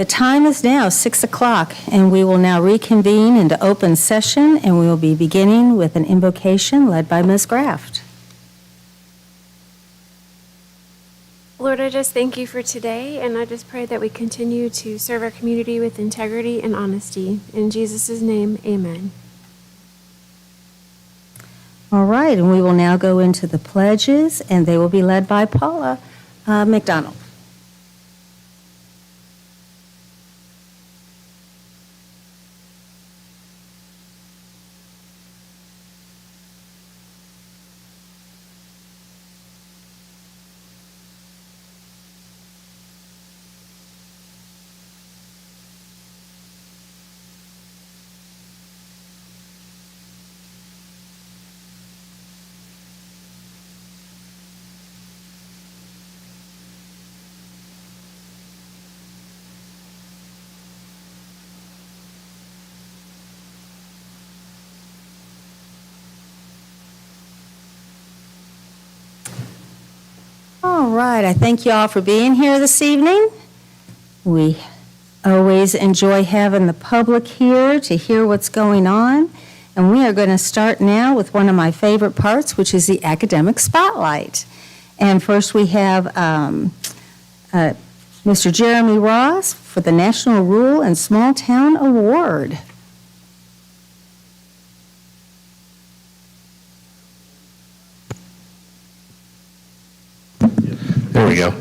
The time is now 6 o'clock, and we will now reconvene into open session, and we will be beginning with an invocation led by Ms. Graft. Lord, I just thank you for today, and I just pray that we continue to serve our community with integrity and honesty. In Jesus' name, amen. All right, and we will now go into the pledges, and they will be led by Paula McDonald. All right, I thank you all for being here this evening. We always enjoy having the public here to hear what's going on. And we are going to start now with one of my favorite parts, which is the academic spotlight. And first we have Mr. Jeremy Ross for the National Rural and Small Town Award. There we go.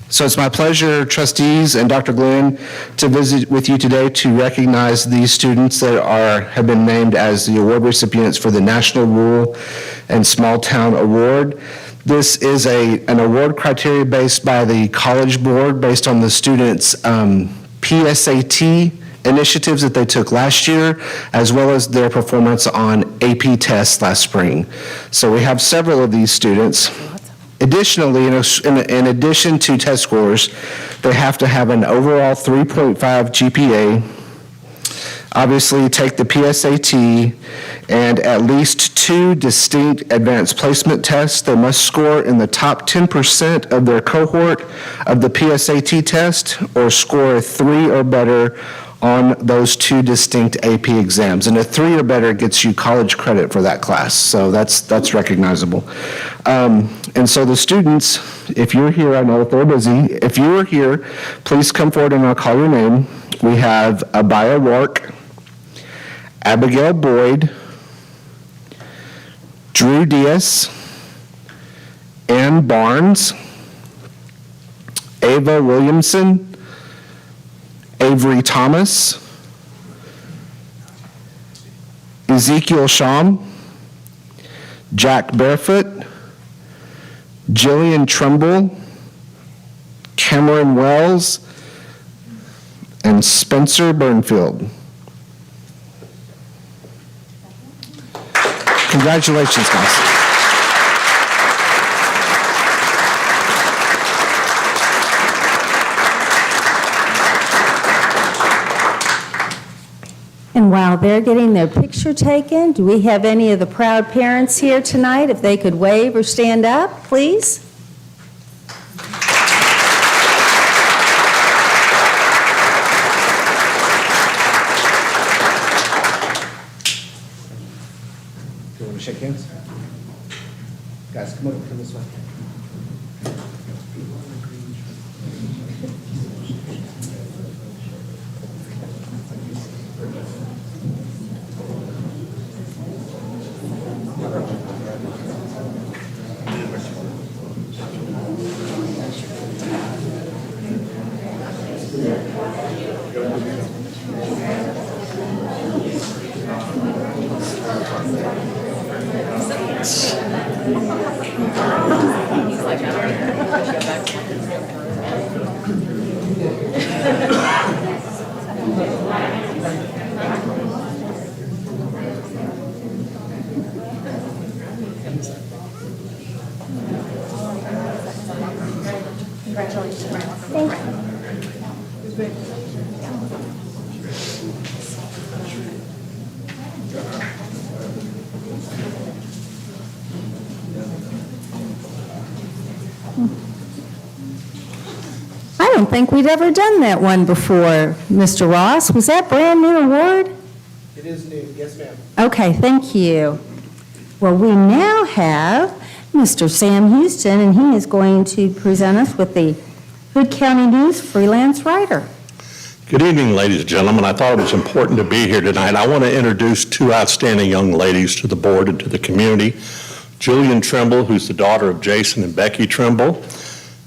So it's my pleasure, trustees and Dr. Glenn, to visit with you today to recognize these students that have been named as the award recipients for the National Rural and Small Town Award. This is an award criteria based by the College Board based on the students' PSAT initiatives that they took last year, as well as their performance on AP tests last spring. So we have several of these students. Additionally, in addition to test scores, they have to have an overall 3.5 GPA, obviously take the PSAT, and at least 2 distinct advanced placement tests. They must score in the top 10% of their cohort of the PSAT test, or score a 3 or better on those 2 distinct AP exams. And a 3 or better gets you college credit for that class, so that's recognizable. And so the students, if you're here, I know that they're busy. If you are here, please come forward and I'll call your name. We have Abaya Wark, Abigail Boyd, Drew Diaz, Ann Barnes, Ava Williamson, Avery Thomas, Ezekiel Sham, Jack Barefoot, Jillian Trumbull, Cameron Wells, and Spencer Burnfield. Congratulations, guys. And while they're getting their picture taken, do we have any of the proud parents here tonight? If they could wave or stand up, please. Do you want to shake hands? Guys, come over, come this way. don't think we'd ever done that one before, Mr. Ross. Was that brand new award? It is new, yes, ma'am. Okay, thank you. Well, we now have Mr. Sam Houston, and he is going to present us with the Hood County News Freelance Writer. Good evening, ladies and gentlemen. I thought it was important to be here tonight. I want to introduce two outstanding young ladies to the board and to the community. Jillian Trimble, who's the daughter of Jason and Becky Trimble,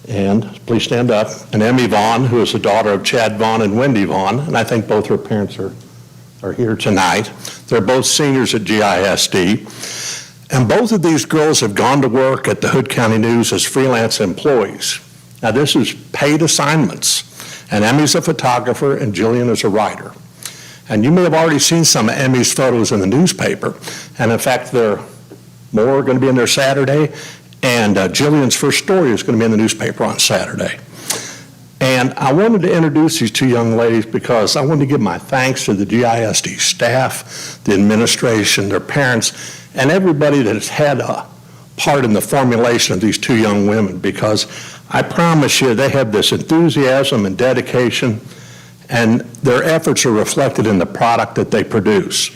and please stand up, and Emmy Vaughn, who is the daughter of Chad Vaughn and Wendy Vaughn, and I think both her parents are here tonight. They're both seniors at GISD, and both of these girls have gone to work at the Hood County News as freelance employees. Now, this is paid assignments. And Emmy's a photographer and Jillian is a writer. And you may have already seen some of Emmy's photos in the newspaper. And in fact, there are more going to be in there Saturday. And Jillian's first story is going to be in the newspaper on Saturday. And I wanted to introduce these two young ladies because I wanted to give my thanks to the GISD staff, the administration, their parents, and everybody that has had a part in the formulation of these two young women, because I promise you they have this enthusiasm and dedication, and their efforts are reflected in the product that they produce.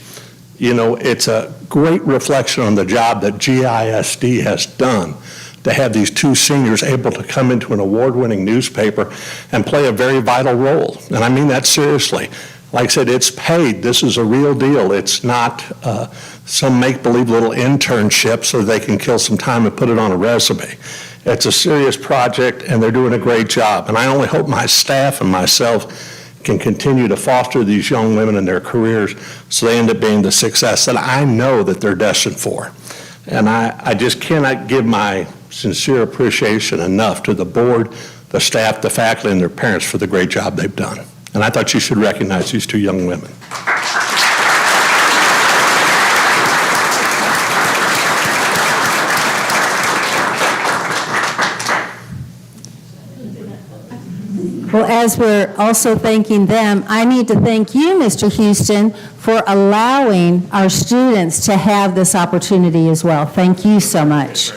You know, it's a great reflection on the job that GISD has done to have these two seniors able to come into an award-winning newspaper and play a very vital role. And I mean that seriously. Like I said, it's paid. This is a real deal. It's not some make-believe little internship so they can kill some time and put it on a resume. It's a serious project, and they're doing a great job. And I only hope my staff and myself can continue to foster these young women in their careers so they end up being the success that I know that they're destined for. And I just cannot give my sincere appreciation enough to the board, the staff, the faculty, and their parents for the great job they've done. And I thought you should recognize these two young women. Well, as we're also thanking them, I need to thank you, Mr. Houston, for allowing our students to have this opportunity as well. Thank you so much.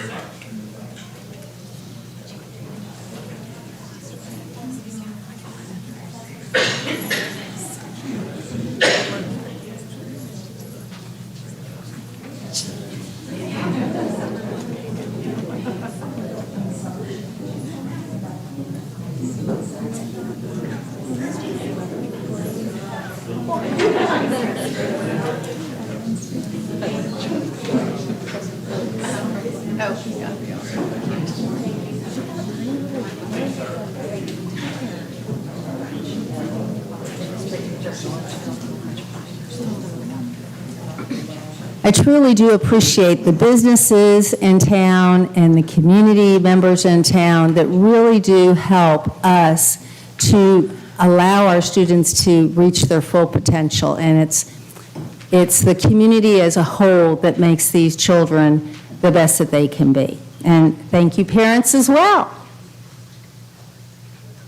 I truly do appreciate the businesses in town and the community members in town that really do help us to allow our students to reach their full potential. And it's the community as a whole that makes these children the best that they can be. And thank you, parents, as well.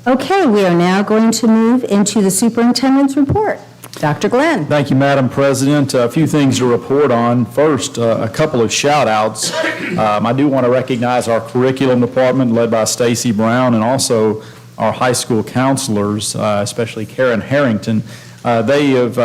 Okay, we are now going to move into the superintendent's report. Dr. Glenn. Thank you, Madam President. A few things to report on. First, a couple of shout-outs. I do want to recognize our curriculum department led by Stacy Brown, and also our high school counselors, especially Karen Harrington. They have,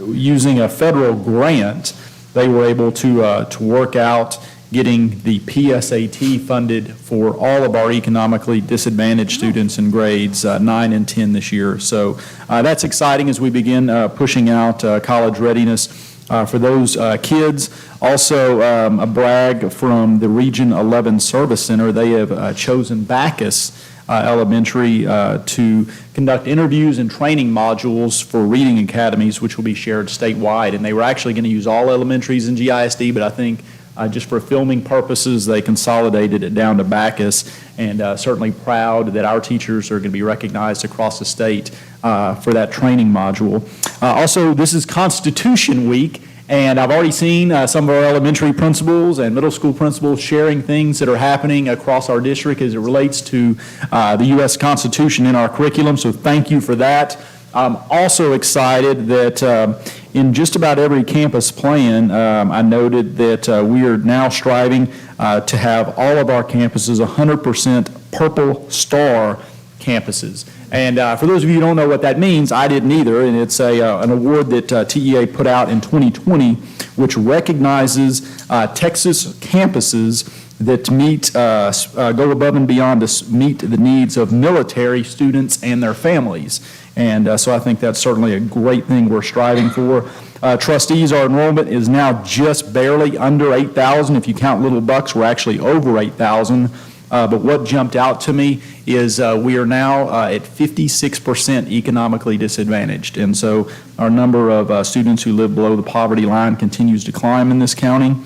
using a federal grant, they were able to work out getting the PSAT funded for all of our economically disadvantaged students in grades 9 and 10 this year. So that's exciting as we begin pushing out college readiness for those kids. Also, a brag from the Region 11 Service Center. They have chosen Bacchus Elementary to conduct interviews and training modules for reading academies, which will be shared statewide. And they were actually going to use all elementaries in GISD, but I think just for filming purposes, they consolidated it down to Bacchus, and certainly proud that our teachers are going to be recognized across the state for that training module. Also, this is Constitution Week, and I've already seen some of our elementary principals and middle school principals sharing things that are happening across our district as it relates to the U.S. Constitution in our curriculum, so thank you for that. I'm also excited that in just about every campus plan, I noted that we are now striving to have all of our campuses 100% Purple Star campuses. And for those of you who don't know what that means, I didn't either, and it's an award that TEA put out in 2020, which recognizes Texas campuses that go above and beyond to meet the needs of military students and their families. And so I think that's certainly a great thing we're striving for. Trustees, our enrollment is now just barely under 8,000. If you count Little Bucks, we're actually over 8,000. But what jumped out to me is we are now at 56% economically disadvantaged. And so our number of students who live below the poverty line continues to climb in this county.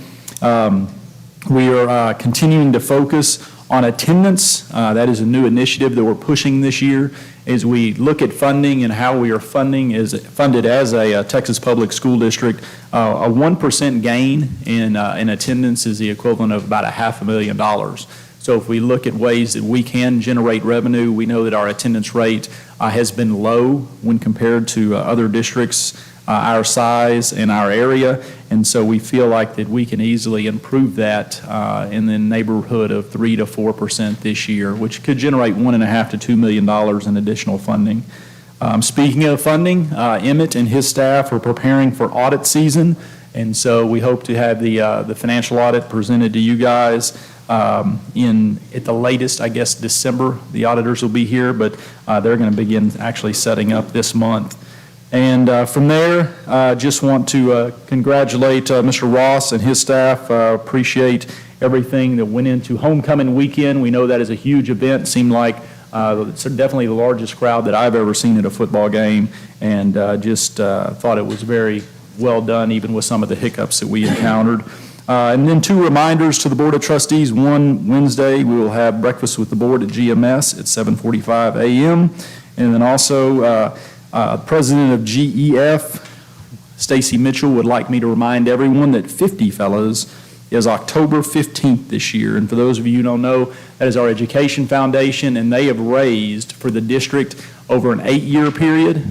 We are continuing to focus on attendance. That is a new initiative that we're pushing this year as we look at funding and how we are funded as a Texas public school district. A 1% gain in attendance is the equivalent of about $500,000. So if we look at ways that we can generate revenue, we know that our attendance rate has been low when compared to other districts our size and our area, and so we feel like that we can easily improve that in the neighborhood of 3 to 4% this year, which could generate $1.5 to $2 million in additional funding. Speaking of funding, Emmett and his staff are preparing for audit season, and so we hope to have the financial audit presented to you guys at the latest, I guess, December. The auditors will be here, but they're going to begin actually setting up this month. And from there, just want to congratulate Mr. Ross and his staff. Appreciate everything that went into homecoming weekend. We know that is a huge event. Seemed like it's definitely the largest crowd that I've ever seen at a football game, and just thought it was very well done, even with some of the hiccups that we encountered. And then 2 reminders to the Board of Trustees. One, Wednesday, we will have breakfast with the board at GMS at 7:45 a.m. And then also, President of GEF, Stacy Mitchell, would like me to remind everyone that 50 Fellows is October 15th this year. And for those of you who don't know, that is our education foundation, and they have raised for the district over an 9-year period,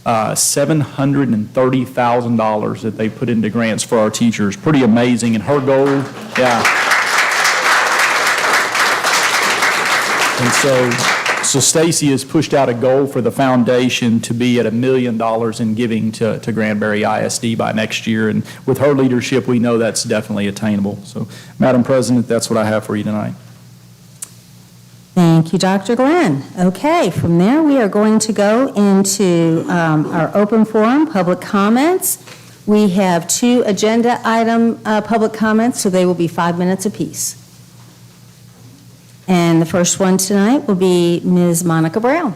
$730,000 that they put into grants for our teachers. Pretty amazing. And her goal, And so Stacy has pushed out a goal for the foundation to be at $1 million in giving to Granbury ISD by next year. And with her leadership, we know that's definitely attainable. So, Madam President, that's what I have for you tonight. Thank you, Dr. Glenn. Okay, from there we are going to go into our open forum, public comments. We have 2 agenda item public comments, so they will be 5 minutes apiece. And the first one tonight will be Ms. Monica Brown.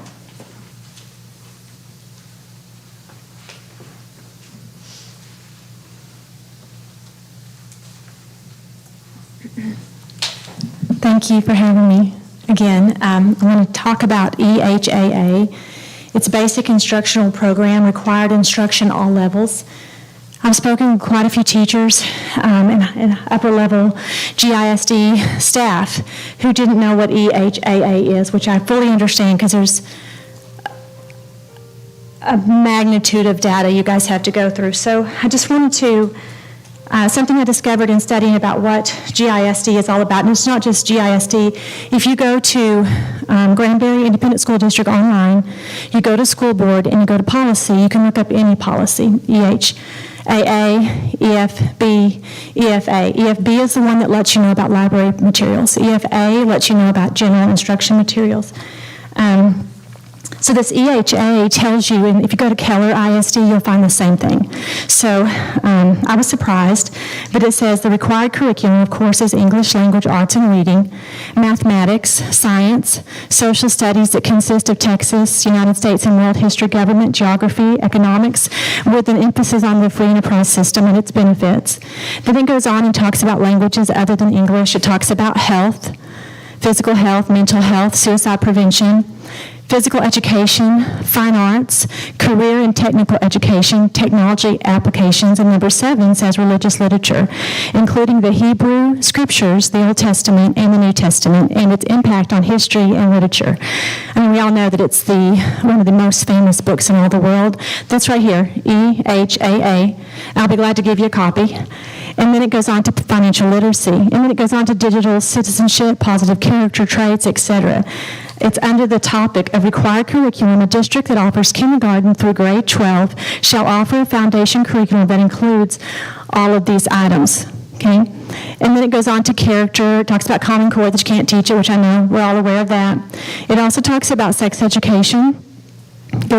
Thank you for having me again. I want to talk about EHAA. It's a basic instructional program, required instruction all levels. I've spoken with quite a few teachers and upper-level GISD staff who didn't know what EHAA is, which I fully understand because there's a magnitude of data you guys have to go through. So I just wanted to, something I discovered in studying about what GISD is all about, and it's not just GISD. If you go to Granbury Independent School District online, you go to school board and you go to policy, you can look up any policy, EHAA, EFB, EFA. EFB is the one that lets you know about library materials. EFA lets you know about general instruction materials. So this EHA tells you, and if you go to Keller ISD, you'll find the same thing. So I was surprised, but it says the required curriculum, of course, is English language, arts, and reading, mathematics, science, social studies that consist of Texas, United States, and world history, government, geography, economics, with an emphasis on the free enterprise system and its benefits. Then it goes on and talks about languages other than English. It talks about health, physical health, mental health, suicide prevention, physical education, fine arts, career and technical education, technology applications, and number 7 says religious literature, including the Hebrew scriptures, the Old Testament, and the New Testament, and its impact on history and literature. I mean, we all know that it's one of the most famous books in all the world. That's right here, EHAA. I'll be glad to give you a copy. And then it goes on to financial literacy. And then it goes on to digital citizenship, positive character traits, etc. It's under the topic of required curriculum. A district that offers kindergarten through grade 12 shall offer a foundation curriculum that includes all of these items. Okay? And then it goes on to character. It talks about Common Core that you can't teach it, which I know we're all aware of that. It also talks about sex education. It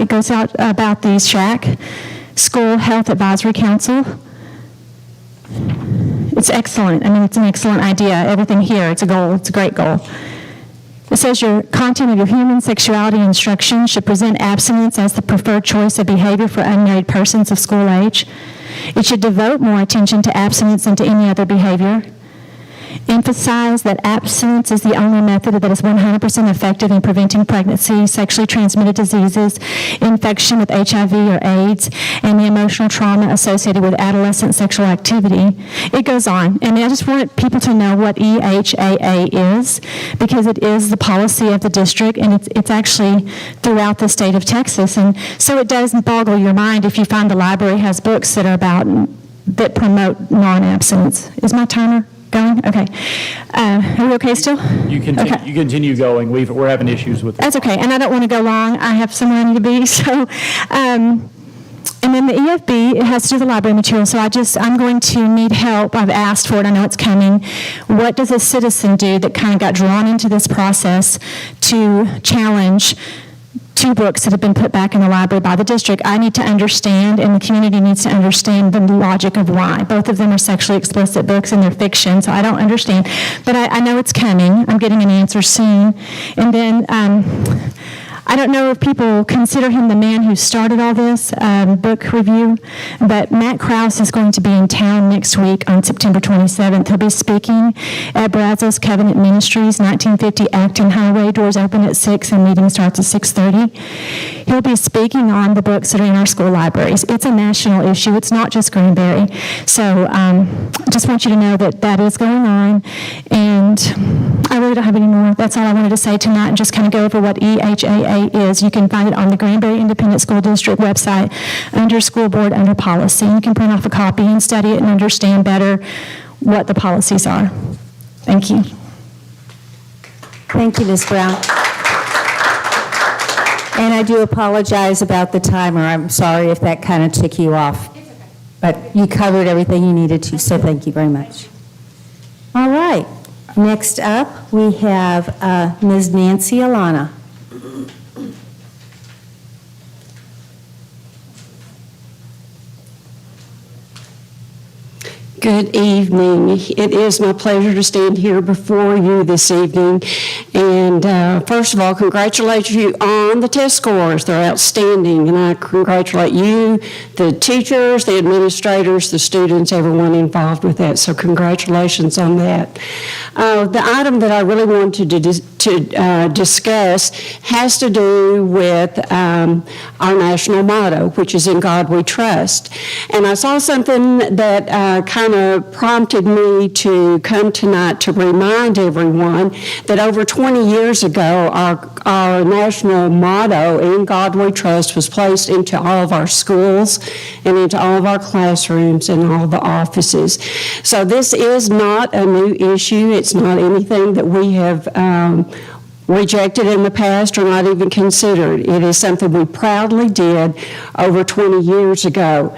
goes out about the SHAC, School Health Advisory Council. It's excellent. I mean, it's an excellent idea. Everything here, it's a goal. It's a great goal. It says your content of your human sexuality instruction should present abstinence as the preferred choice of behavior for unmarried persons of school age. It should devote more attention to abstinence than to any other behavior. Emphasize that abstinence is the only method that is 100% effective in preventing pregnancy, sexually transmitted diseases, infection with HIV or AIDS, and the emotional trauma associated with adolescent sexual activity. It goes on, and I just want people to know what EHAA is, because it is the policy of the district, and it's actually throughout the state of Texas. And so it does boggle your mind if you find the library has books that promote non-abstinence. Is my timer going? Okay. Are we okay still? You continue going. We're having issues with it. That's okay, and I don't want to go long. I have somewhere I need to be. So, and then the EFB, it has to do with the library material. So I'm going to need help. I've asked for it. I know it's coming. What does a citizen do that kind of got drawn into this process to challenge 2 books that have been put back in the library by the district? I need to understand, and the community needs to understand the logic of why. Both of them are sexually explicit books and they're fiction, so I don't understand. But I know it's coming. I'm getting an answer soon. And then I don't know if people consider him the man who started all this book review, but Matt Krause is going to be in town next week on September 27th. He'll be speaking at Brazos Covenant Ministries, 1950 Acton Highway. Doors open at 6 and meeting starts at 6:30. He'll be speaking on the books that are in our school libraries. It's a national issue. It's not just Granbury. So I just want you to know that is going on. And I really don't have any more. That's all I wanted to say tonight, and just kind of go over what EHAA is. You can find it on the Granbury Independent School District website under School Board, under Policy. You can print off a copy and study it and understand better what the policies are. Thank you. Thank you, Ms. Brown. And I do apologize about the timer. I'm sorry if that kind of took you off. It's okay. But you covered everything you needed to, so thank you very much. All right. Next up, we have Ms. Nancy Alana. Good evening. It is my pleasure to stand here before you this evening. And first of all, congratulate you on the test scores. They're outstanding. And I congratulate you, the teachers, the administrators, the students, everyone involved with that. So congratulations on that. The item that I really wanted to discuss has to do with our national motto, which is "In God We Trust." And I saw something that kind of prompted me to come tonight to remind everyone that over 20 years ago, our national motto, "In God We Trust," was placed into all of our schools and into all of our classrooms and all the offices. So this is not a new issue. It's not anything that we have rejected in the past or not even considered. It is something we proudly did over 20 years ago.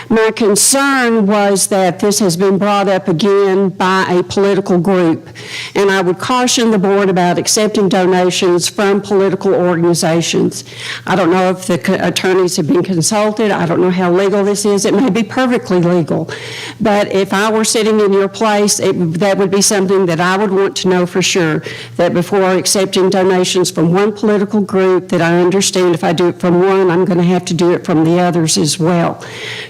My concern was that this has been brought up again by a political group, and I would caution the board about accepting donations from political organizations. I don't know if the attorneys have been consulted. I don't know how legal this is. It may be perfectly legal, but if I were sitting in your place, that would be something that I would want to know for sure, that before accepting donations from one political group, that I understand if I do it from one, I'm going to have to do it from the others as well.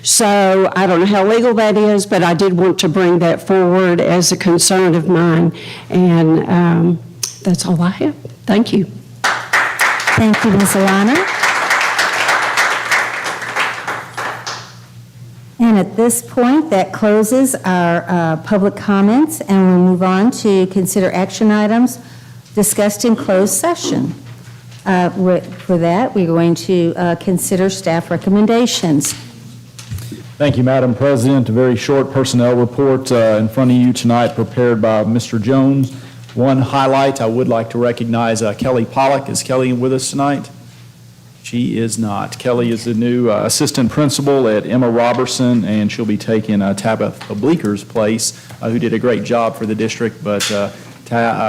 So I don't know how legal that is, but I did want to bring that forward as a concern of mine, and that's all I have. Thank you. Thank you, Ms. Alana. And at this point, that closes our public comments, and we'll move on to consider action items discussed in closed session. For that, we're going to consider staff recommendations. Thank you, Madam President. A very short personnel report in front of you tonight prepared by Mr. Jones. One highlight, I would like to recognize Kelly Pollock. Is Kelly with us tonight? She is not. Kelly is the new assistant principal at Emma Robertson, and she'll be taking Tabitha Bleeker's place, who did a great job for the district. But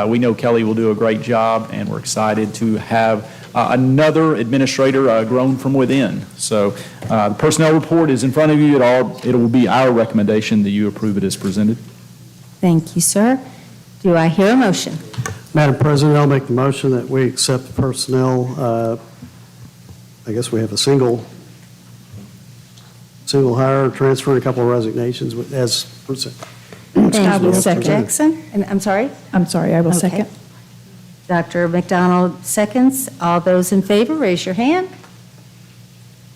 we know Kelly will do a great job, and we're excited to have another administrator grown from within. So the personnel report is in front of you. It will be our recommendation that you approve it as presented. Thank you, sir. Do I hear a motion? Madam President, I'll make the motion that we accept the personnel. I guess we have a single hire, transfer, and a couple of resignations as presented. Thank you, second. Mr. Jackson. And I'm sorry? I'm sorry, I will Okay. second. Dr. McDonald seconds. All those in favor, raise your hand.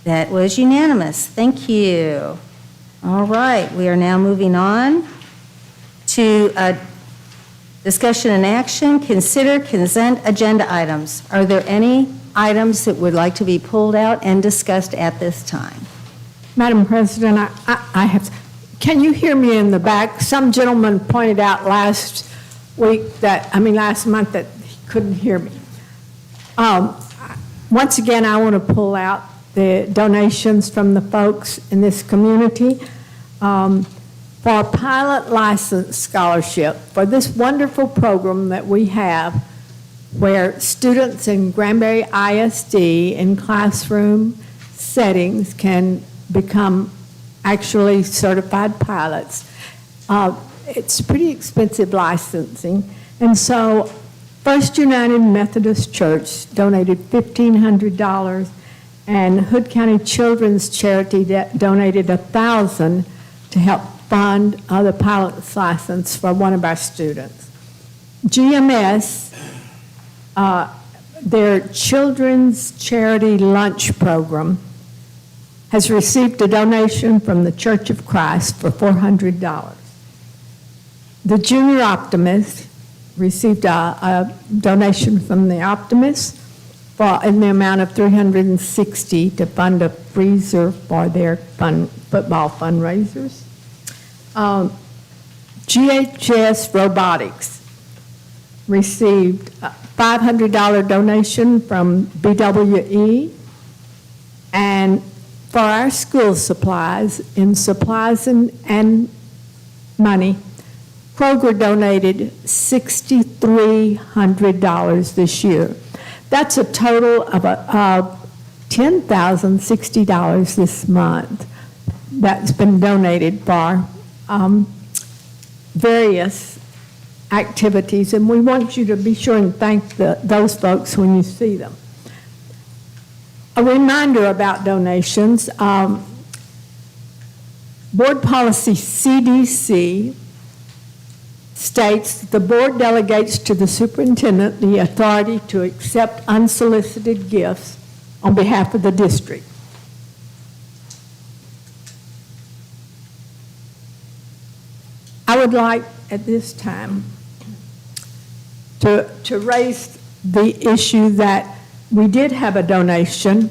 That was unanimous. Thank you. All right, we are now moving on to discussion and action. Consider consent agenda items. Are there any items that would like to be pulled out and discussed at this time? Madam President, I have, can you hear me in the back? Some gentleman pointed out last month that he couldn't hear me. Once again, I want to pull out the donations from the folks in this community for a pilot license scholarship for this wonderful program that we have where students in Granbury ISD in classroom settings can become actually certified pilots. It's pretty expensive licensing. And so First United Methodist Church donated $1,500 and Hood County Children's Charity donated $1,000 to help fund the pilot's license for one of our students. GMS, their children's charity lunch program, has received a donation from the Church of Christ for $400. The Junior Optimist received a donation from the Optimist in the amount of $360 to fund a freezer for their football fundraisers. GHS Robotics received a $500 donation from BWE, and for our school supplies, in supplies and money, Kroger donated $6,300 this year. That's a total of $10,060 this month that's been donated for various activities, and we want you to be sure and thank those folks when you see them. A reminder about donations. Board policy CDC states the board delegates to the superintendent the authority to accept unsolicited gifts on behalf of the district. I would like at this time to raise the issue that we did have a donation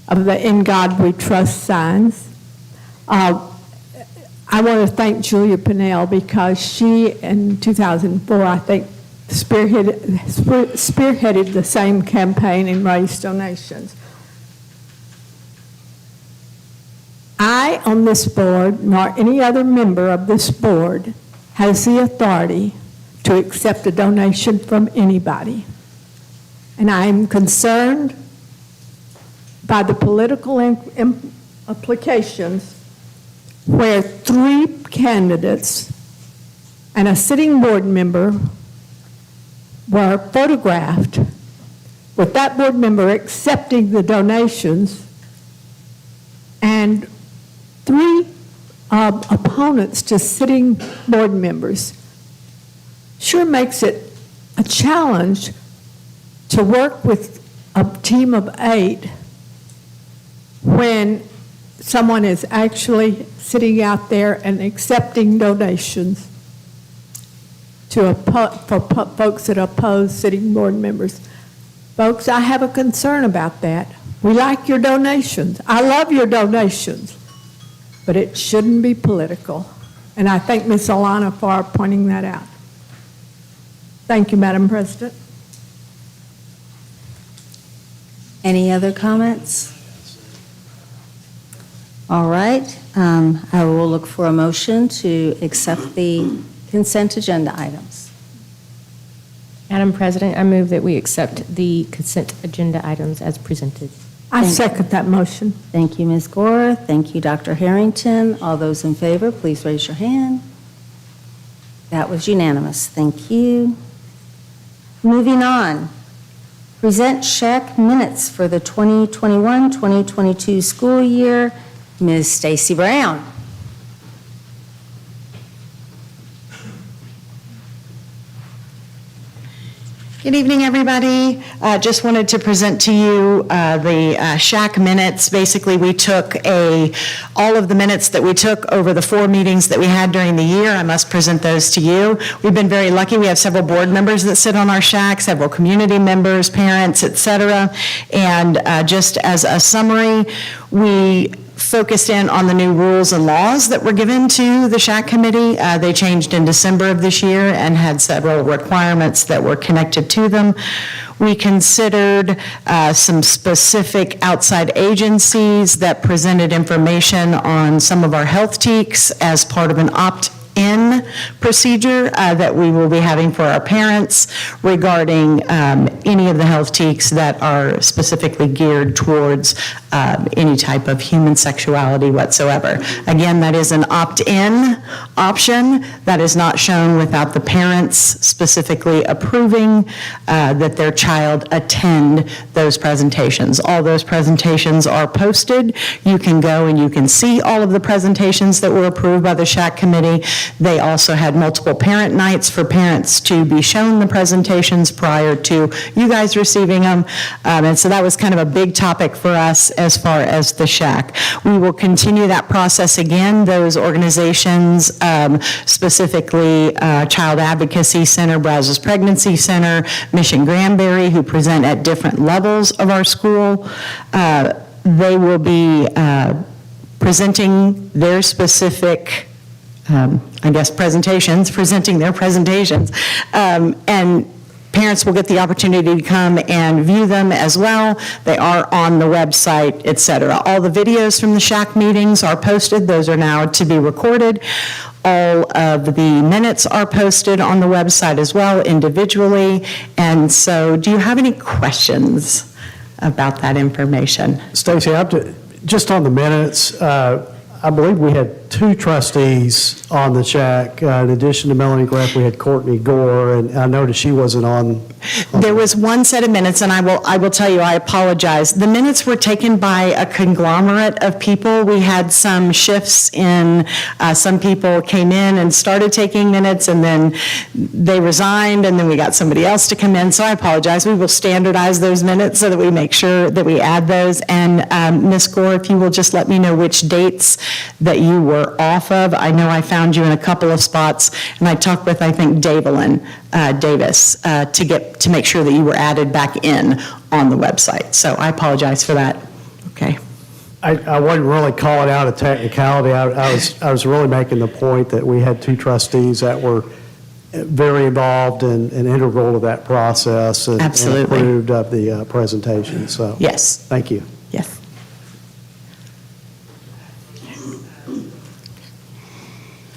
of the In God We Trust signs. I want to thank Julia Pinnell because she, in 2004, I think, spearheaded the same campaign and raised donations. I, on this board, nor any other member of this board, has the authority to accept a donation from anybody. And I am concerned by the political implications where 3 candidates and a sitting board member were photographed with that board member accepting the donations and 3 opponents to sitting board members. Sure makes it a challenge to work with a team of 8 when someone is actually sitting out there and accepting donations for folks that oppose sitting board members. Folks, I have a concern about that. We like your donations. I love your donations, but it shouldn't be political. And I thank Ms. Alana for pointing that out. Thank you, Madam President. Any other comments? All right, I will look for a motion to accept the consent agenda items. Madam President, I move that we accept the consent agenda items as presented. I second that motion. Thank you, Ms. Gore. Thank you, Dr. Harrington. All those in favor, please raise your hand. That was unanimous. Thank you. Moving on. Present SHAC minutes for the 2021-2022 school year. Ms. Stacy Brown. Good evening, everybody. Just wanted to present to you the SHAC minutes. Basically, we took all of the minutes that we took over the 4 meetings that we had during the year. I must present those to you. We've been very lucky. We have several board members that sit on our SHAC, several community members, parents, et cetera. And just as a summary, we focused in on the new rules and laws that were given to the SHAC committee. They changed in December of this year and had several requirements that were connected to them. We considered some specific outside agencies that presented information on some of our health teaks as part of an opt-in procedure that we will be having for our parents regarding any of the health teaks that are specifically geared towards any type of human sexuality whatsoever. Again, that is an opt-in option that is not shown without the parents specifically approving that their child attend those presentations. All those presentations are posted. You can go and you can see all of the presentations that were approved by the SHAC committee. They also had multiple parent nights for parents to be shown the presentations prior to you guys receiving them. And so that was kind of a big topic for us as far as the SHAC. We will continue that process again. Those organizations, specifically Child Advocacy Center, Brazos Pregnancy Center, Mission Granbury, who present at different levels of our school, they will be presenting their specific presenting their presentations. And parents will get the opportunity to come and view them as well. They are on the website, et cetera. All the videos from the SHAC meetings are posted. Those are now to be recorded. All of the minutes are posted on the website as well individually. And so do you have any questions about that information? Stacy, just on the minutes, I believe we had 2 trustees on the SHAC. In addition to Melanie Graff, we had Courtney Gore, and I noticed she wasn't on. There was one set of minutes, and I will tell you, I apologize. The minutes were taken by a conglomerate of people. We had some shifts in, some people came in and started taking minutes, and then they resigned, and then we got somebody else to come in, so I apologize. We will standardize those minutes so that we make sure that we add those. And Ms. Gore, if you will just let me know which dates that you were off of. I know I found you in a couple of spots, and I talked with, I think, Davis to make sure that you were added back in on the website. So I apologize for that. Okay. I wasn't really calling out a technicality. I was really making the point that we had 2 trustees that were very involved and integral to that process and approved of the presentation. So yes. Thank you. Yes.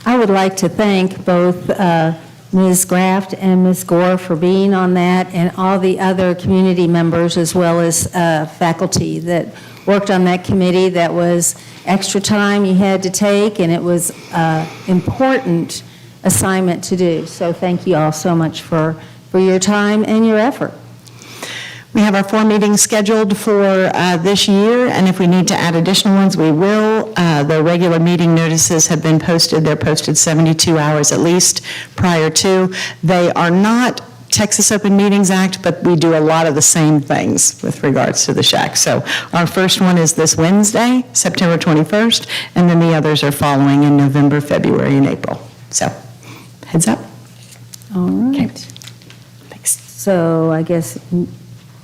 I would like to thank both Ms. Graft and Ms. Gore for being on that, and all the other community members as well as faculty that worked on that committee. That was extra time you had to take, and it was an important assignment to do. So thank you all so much for your time and your effort. We have our 4 meetings scheduled for this year, and if we need to add additional ones, we will. The regular meeting notices have been posted. They're posted 72 hours at least prior to. They are not Texas Open Meetings Act, but we do a lot of the same things with regards to the SHAC. So our first one is this Wednesday, September 21st, and then the others are following in November, February, and April. So heads up. All right. Okay. Thanks. So I guess,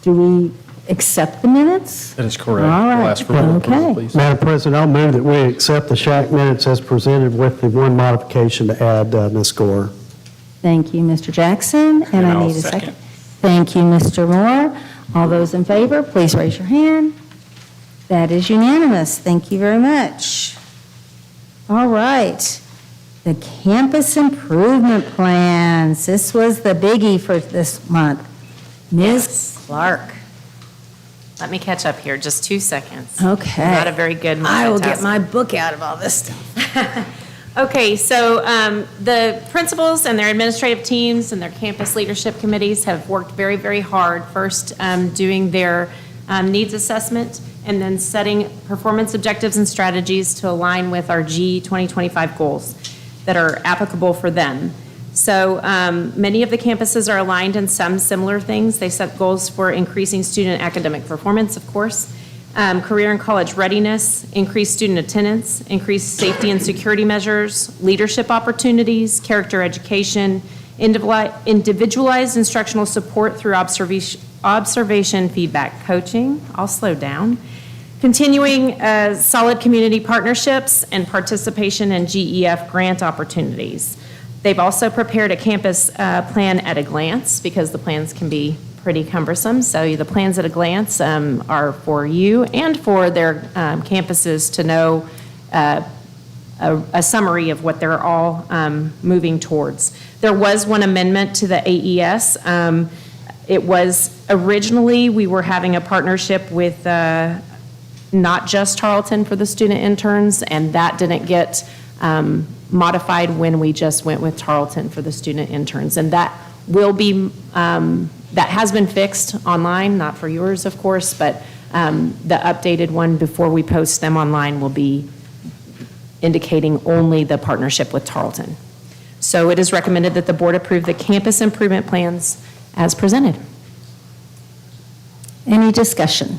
do we accept the minutes? That is correct. All right. We'll ask for approval, Okay. please. Madam President, I'll move that we accept the SHAC minutes as presented with the one modification to add Ms. Gore. Thank you, Mr. Jackson, and I I'll need a second. second. Thank you, Mr. Moore. All those in favor, please raise your hand. That is unanimous. Thank you very much. All right. The campus improvement plans. This was the biggie for this month. Ms. Clark. Let me catch up here, just 2 seconds. Okay. Not a very good multitasker. I will get my book out of all this stuff. Okay, so the principals and their administrative teams and their campus leadership committees have worked very, very hard, first doing their needs assessment and then setting performance objectives and strategies to align with our G 2025 goals that are applicable for them. So many of the campuses are aligned in some similar things. They set goals for increasing student academic performance, of course, career and college readiness, increased student attendance, increased safety and security measures, leadership opportunities, character education, individualized instructional support through observation, feedback, coaching. I'll slow down. Continuing solid community partnerships and participation in GEF grant opportunities. They've also prepared a campus plan at a glance because the plans can be pretty cumbersome. So the plans at a glance are for you and for their campuses to know a summary of what they're all moving towards. There was one amendment to the AES. It was originally, we were having a partnership with not just Tarleton for the student interns, and that didn't get modified when we just went with Tarleton for the student interns. And that will be, that has been fixed online, not for yours, of course, but the updated one before we post them online will be indicating only the partnership with Tarleton. So it is recommended that the board approve the campus improvement plans as presented. Any discussion?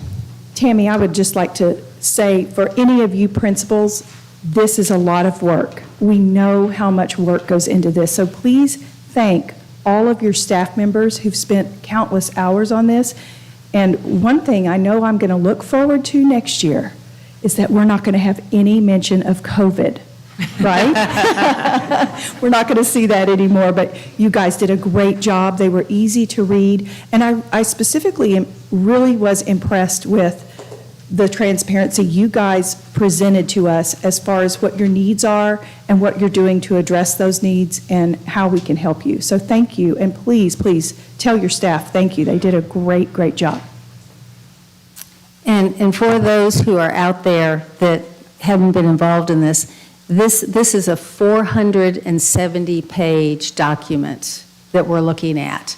Tammy, I would just like to say, for any of you principals, this is a lot of work. We know how much work goes into this, so please thank all of your staff members who've spent countless hours on this. And one thing I know I'm going to look forward to next year is that we're not going to have any mention of COVID, right? We're not going to see that anymore, but you guys did a great job. They were easy to read. And I specifically really was impressed with the transparency you guys presented to us as far as what your needs are and what you're doing to address those needs and how we can help you. So thank you, and please, please tell your staff thank you. They did a great, great job. And for those who are out there that haven't been involved in this, this is a 470-page document that we're looking at,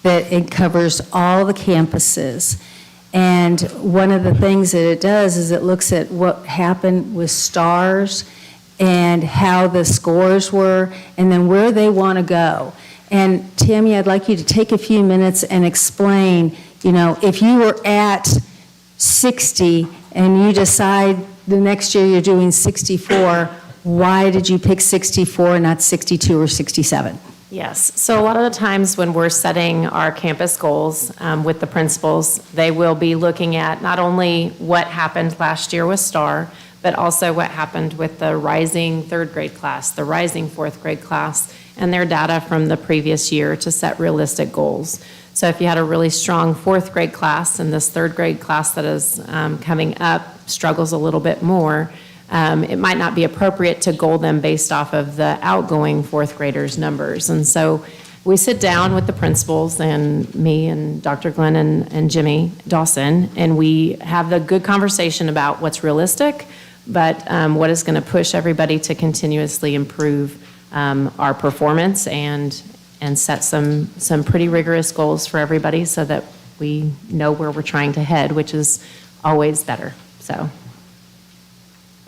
that it covers all the campuses. And one of the things that it does is it looks at what happened with STARS and how the scores were, and then where they want to go. And Tammy, I'd like you to take a few minutes and explain, you know, if you were at 60 and you decide the next year you're doing 64, why did you pick 64 and not 62 or 67? Yes, so a lot of the times when we're setting our campus goals with the principals, they will be looking at not only what happened last year with STAR, but also what happened with the rising third grade class, the rising fourth grade class, and their data from the previous year to set realistic goals. So if you had a really strong fourth grade class and this third grade class that is coming up struggles a little bit more, it might not be appropriate to goal them based off of the outgoing fourth graders' numbers. And so we sit down with the principals and me and Dr. Glenn and Jimmy Dawson, and we have the good conversation about what's realistic, but what is going to push everybody to continuously improve our performance and set some pretty rigorous goals for everybody so that we know where we're trying to head, which is always better. So.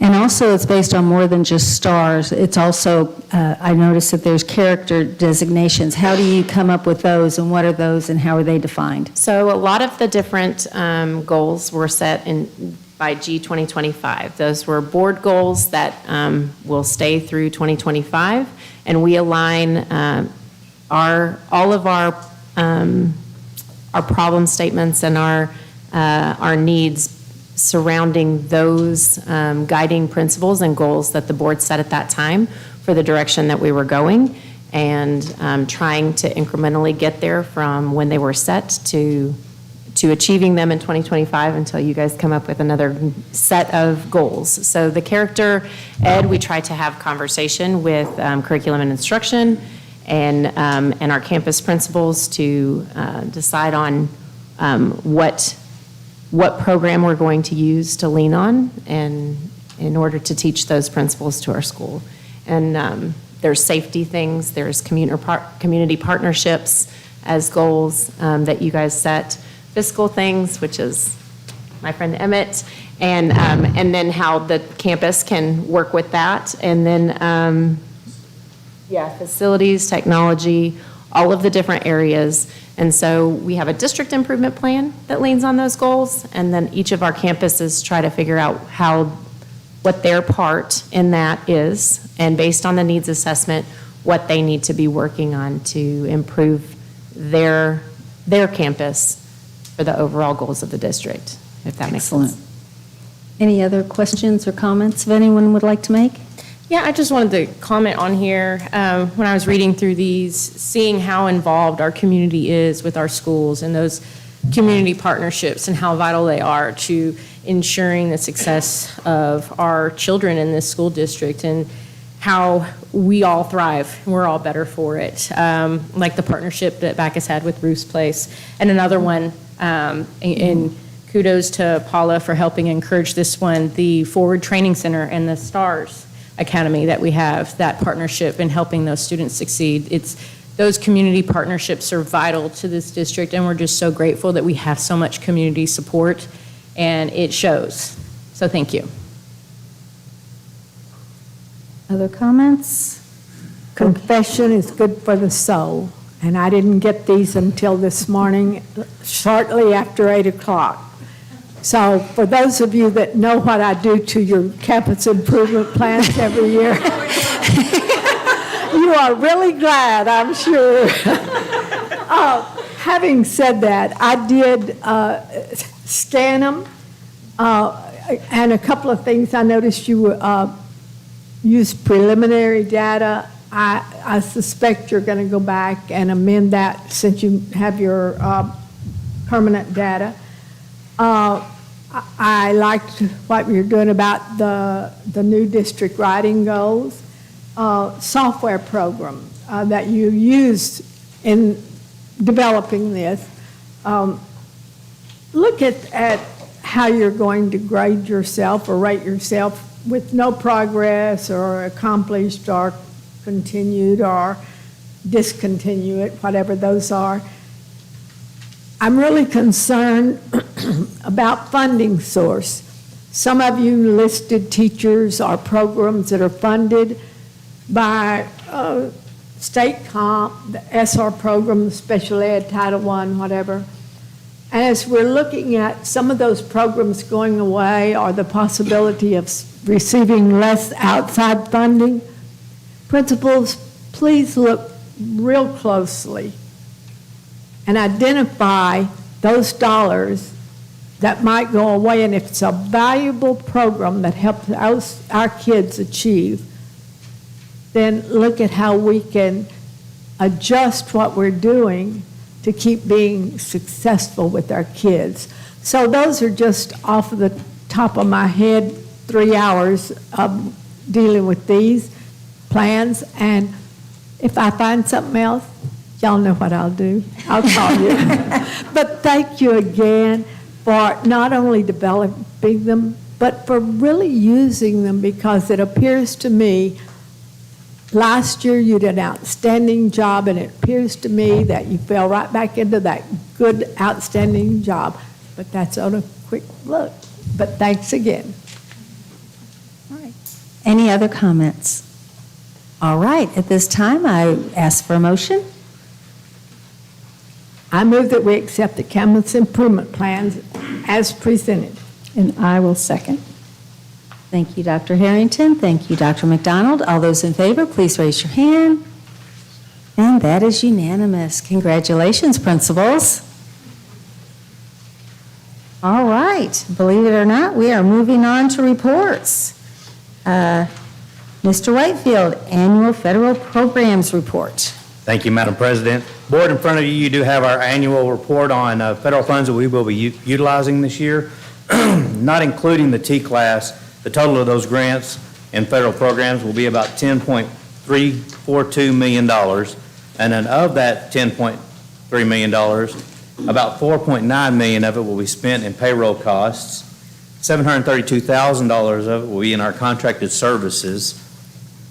And also, it's based on more than just STARS. It's also, I noticed that there's character designations. How do you come up with those, and what are those, and how are they defined? So a lot of the different goals were set by G 2025. Those were board goals that will stay through 2025, and we align all of our problem statements and our needs surrounding those guiding principles and goals that the board set at that time for the direction that we were going. and trying to incrementally get there from when they were set to achieving them in 2025 until you guys come up with another set of goals. So the character ed, we try to have conversation with curriculum and instruction and our campus principals to decide on what program we're going to use to lean on and in order to teach those principles to our school. And there's safety things, there's community partnerships as goals that you guys set. Fiscal things, which is my friend Emmett, and then how the campus can work with that. And then, facilities, technology, all of the different areas. And so we have a district improvement plan that leans on those goals, and then each of our campuses try to figure out what their part in that is, and based on the needs assessment, what they need to be working on to improve their campus for the overall goals of the district, if that makes sense. Excellent. Any other questions or comments that anyone would like to make? Yeah, I just wanted to comment on here, when I was reading through these, seeing how involved our community is with our schools and those community partnerships and how vital they are to ensuring the success of our children in this school district, and how we all thrive. We're all better for it. Like the partnership that Bacchus had with Bruce Place. And another one, and kudos to Paula for helping encourage this one, the Forward Training Center and the STARS Academy that we have, that partnership in helping those students succeed. Those community partnerships are vital to this district, and we're just so grateful that we have so much community support, and it shows. So thank you. Other comments? Confession is good for the soul, and I didn't get these until this morning, shortly after 8 o'clock. So for those of you that know what I do to your campus improvement plans every year, you are really glad, I'm sure. Having said that, I did scan them, and a couple of things I noticed you used preliminary data. I suspect you're going to go back and amend that since you have your permanent data. I liked what you're doing about the new district writing goals. Software program that you used in developing this. Look at how you're going to grade yourself or rate yourself with no progress or accomplished or continued or discontinued, whatever those are. I'm really concerned about funding source. Some of you listed teachers or programs that are funded by state comp, the SR program, the special ed, Title I, whatever. And as we're looking at some of those programs going away or the possibility of receiving less outside funding, principals, please look real closely and identify those dollars that might go away. And if it's a valuable program that helps our kids achieve, then look at how we can adjust what we're doing to keep being successful with our kids. So those are just off of the top of my head, 3 hours of dealing with these plans. And if I find something else, y'all know what I'll do. I'll call you. But thank you again for not only developing them, but for really using them, because it appears to me last year you did an outstanding job, and it appears to me that you fell right back into that good, outstanding job. But that's on a quick look. But thanks again. All right. Any other comments? All right. At this time, I ask for a motion. I move that we accept the campus improvement plans as presented. And I will second. Thank you, Dr. Harrington. Thank you, Dr. McDonald. All those in favor, please raise your hand. And that is unanimous. Congratulations, principals. All right. Believe it or not, we are moving on to reports. Mr. Whitefield, Annual Federal Programs Report. Thank you, Madam President. Board, in front of you, you do have our annual report on federal funds that we will be utilizing this year. Not including the T-class, the total of those grants and federal programs will be about $10.342 million. And then of that $10.3 million, about $4.9 million of it will be spent in payroll costs. $732,000 of it will be in our contracted services,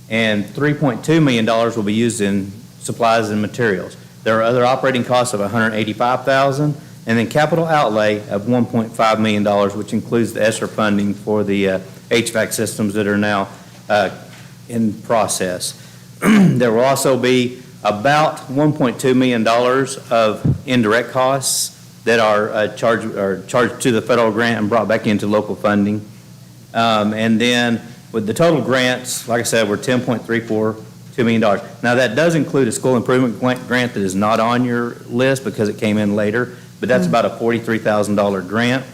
and $3.2 million will be used in supplies and materials. There are other operating costs of $185,000, and then capital outlay of $1.5 million, which includes the ESSER funding for the HVAC systems that are now in process. There will also be about $1.2 million of indirect costs that are charged to the federal grant and brought back into local funding. And then with the total grants, like I said, we're $10.342 million. Now that does include a school improvement grant that is not on your list because it came in later, but that's about a $43,000 grant.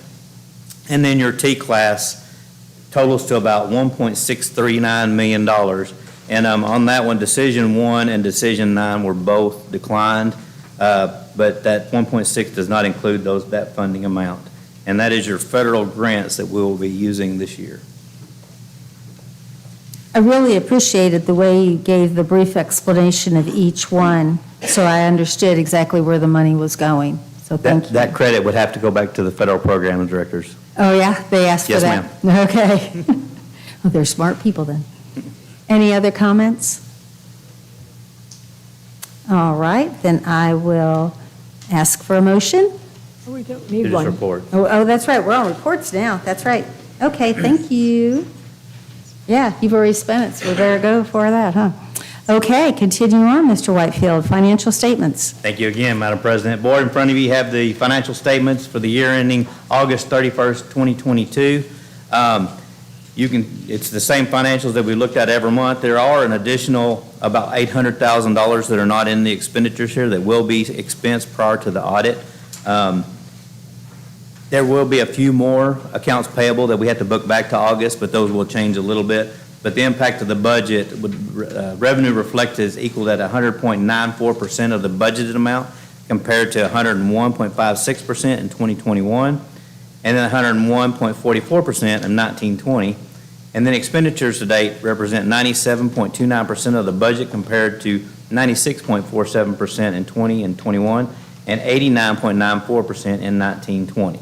And then your T-class totals to about $1.639 million. And on that one, Decision 1 and Decision 9 were both declined. But that 1.6 does not include that funding amount. And that is your federal grants that we will be using this year. I really appreciated the way you gave the brief explanation of each one, so I understood exactly where the money was going. So thank you. That credit would have to go back to the federal program directors. Oh, yeah? They asked for Yes, that? ma'am. Okay. Well, they're smart people then. Any other comments? All right, then I will ask for a motion. Oh, we don't To need this one. report. Oh, that's right, we're on reports now, that's right. Okay, thank you. Yeah, you've already spent it, so we better go for that, huh? Okay, continue on, Mr. Whitefield, financial statements. Thank you again, Madam President. Board, in front of you have the financial statements for the year ending August 31st, 2022. It's the same financials that we looked at every month. There are an additional about $800,000 that are not in the expenditures here that will be expensed prior to the audit. There will be a few more accounts payable that we have to book back to August, but those will change a little bit. But the impact of the budget, revenue reflected is equal at 100.94% of the budgeted amount compared to 101.56% in 2021, and then 101.44% in 1920. And then expenditures to date represent 97.29% of the budget compared to 96.47% in 20 and 21, and 89.94% in 1920.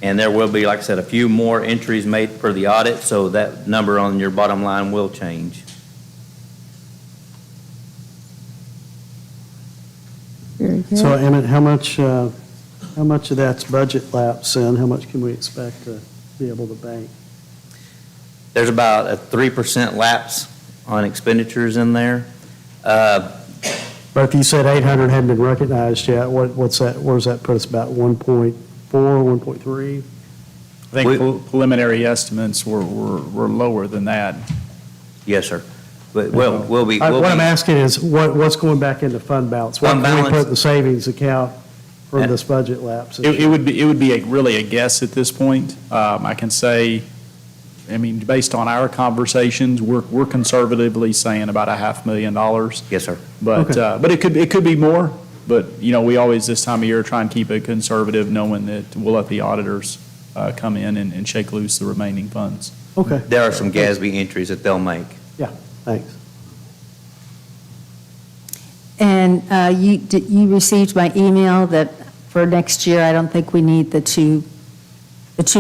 And there will be, like I said, a few more entries made for the audit, so that number on your bottom line will change. Very good. So Emmett, how much of that's budget lapse in? How much can we expect to be able to bank? There's about a 3% lapse on expenditures in there. But if you said 800 hadn't been recognized yet, what's that, where's that put us, about 1.4, 1.3? I think preliminary estimates were lower than that. Yes, sir. But we'll be. What I'm asking is, what's going back into fund balance? What Fund can we balance. put in the savings account from this budget lapse? It would be really a guess at this point. I can say, based on our conversations, we're conservatively saying about $500,000. Yes, sir. But Okay. but it could be more. But we always this time of year try and keep it conservative, knowing that we'll let the auditors come in and shake loose the remaining funds. Okay. There are some GASB entries that they'll make. Yeah, thanks. And you received my email that for next year, I don't think we need the two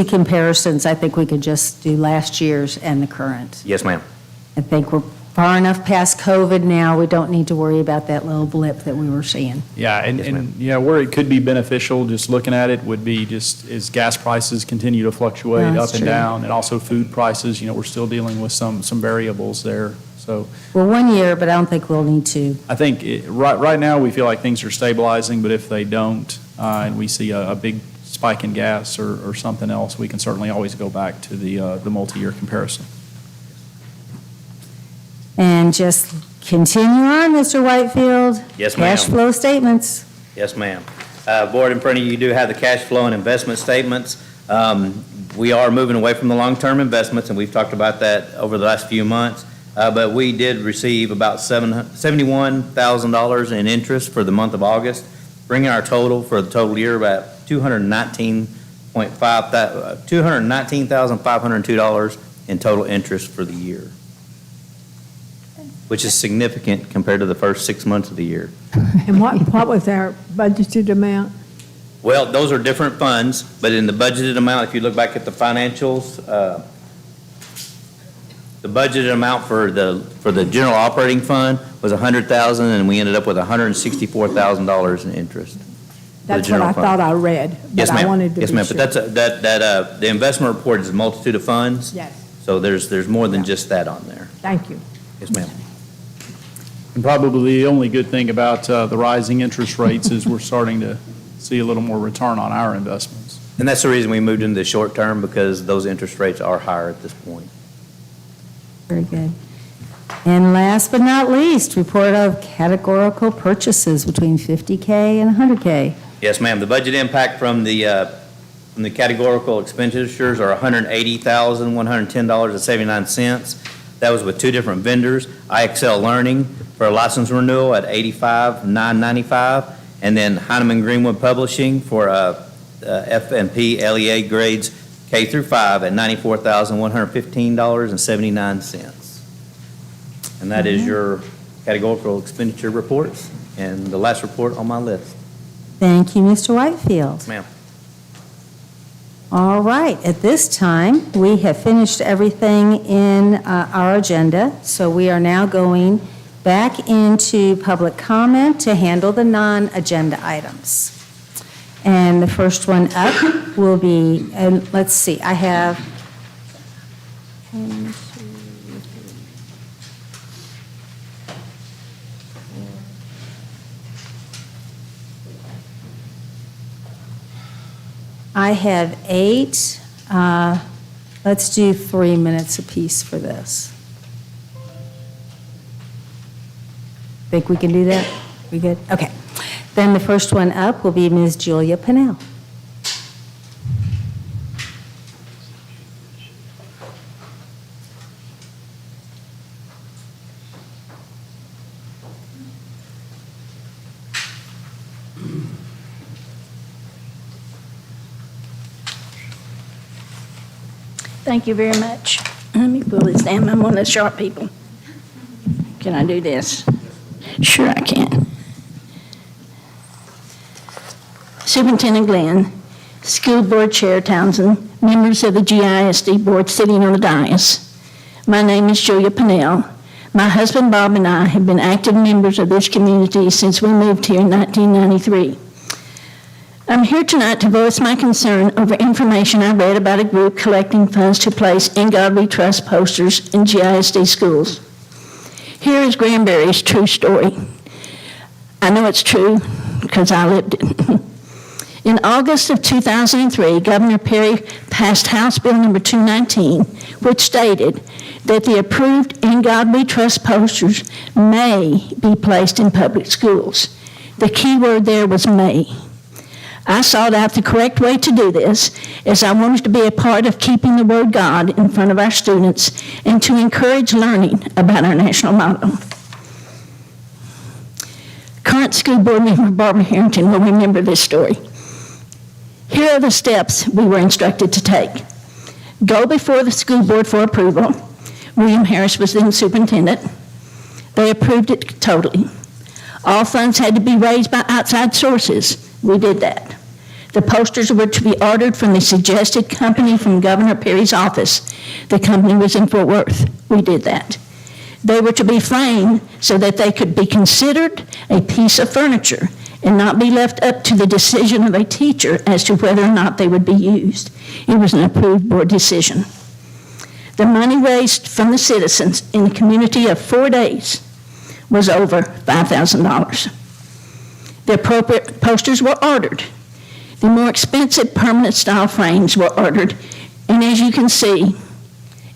comparisons. I think we could just do last year's and the current. Yes, ma'am. I think we're far enough past COVID now, we don't need to worry about that little blip that we were seeing. Yeah, where it could be beneficial, just looking at it, would be just as gas prices continue to fluctuate Yeah, up that's and true. down, and also food prices, we're still dealing with some variables there. So Well, 1 year, but I don't think we'll need to. I think right now, we feel like things are stabilizing, but if they don't, and we see a big spike in gas or something else, we can certainly always go back to the multi-year comparison. And just continue on, Mr. Whitefield. Yes, ma'am. Cash flow statements. Yes, ma'am. Board, in front of you do have the cash flow and investment statements. we are moving away from the long-term investments, and we've talked about that over the last few months. But we did receive about $71,000 in interest for the month of August, bringing our total for the total year about $219,502 in total interest for the year, which is significant compared to the first 6 months of the year. And what was our budgeted amount? Well, those are different funds, but in the budgeted amount, if you look back at the financials, the budgeted amount for the general operating fund was $100,000, and we ended up with $164,000 in interest. That's what I thought I read, but I wanted to be sure. Yes, ma'am, but the investment report is a multitude of funds. Yes. So there's more than just that on there. Thank you. Yes, ma'am. And probably the only good thing about the rising interest rates is we're starting to see a little more return on our investments. And that's the reason we moved into the short term, because those interest rates are higher at this point. Very good. And last but not least, report of categorical purchases between 50K and 100K. Yes, ma'am. The budget impact from the categorical expenditures are $180,110.79. That was with two different vendors, IXL Learning for a license renewal at $85,995, and then Heinemann Greenwood Publishing for F&P LEA grades K through 5 at $94,115.79. And that is your categorical expenditure reports and the last report on my list. Thank you, Mr. Whitefield. Ma'am. All right, at this time, we have finished everything in our agenda, so we are now going back into public comment to handle the non-agenda items. And the first one up will be, and let's see, I have, I have 8. Let's do 3 minutes apiece for this. Think we can do that? We good? Okay. Then the first one up will be Ms. Julia Pennell. Thank you very much. Let me pull this down. I'm one of the sharp people. Can I do this? Sure I can. Superintendent Glenn, School Board Chair Townsend, members of the GISD Board sitting on the dais. My name is Julia Pennell. My husband Bob and I have been active members of this community since we moved here in 1993. I'm here tonight to voice my concern over information I read about a group collecting funds to place In God We Trust posters in GISD schools. Here is Granbury's true story. I know it's true because I lived it. In August of 2003, Governor Perry passed House Bill number 219, which stated that the approved In God We Trust posters may be placed in public schools. The key word there was may. I sought out the correct way to do this, as I wanted to be a part of keeping the word God in front of our students and to encourage learning about our national motto. Current school board member Barbara Harrington will remember this story. Here are the steps we were instructed to take. Go before the school board for approval. William Harris was then superintendent. They approved it totally. All funds had to be raised by outside sources. We did that. The posters were to be ordered from the suggested company from Governor Perry's office. The company was in Fort Worth. We did that. They were to be framed so that they could be considered a piece of furniture and not be left up to the decision of a teacher as to whether or not they would be used. It was an approved board decision. The money raised from the citizens in the community of 4 days was over $5,000. The appropriate posters were ordered. The more expensive permanent style frames were ordered, and as you can see,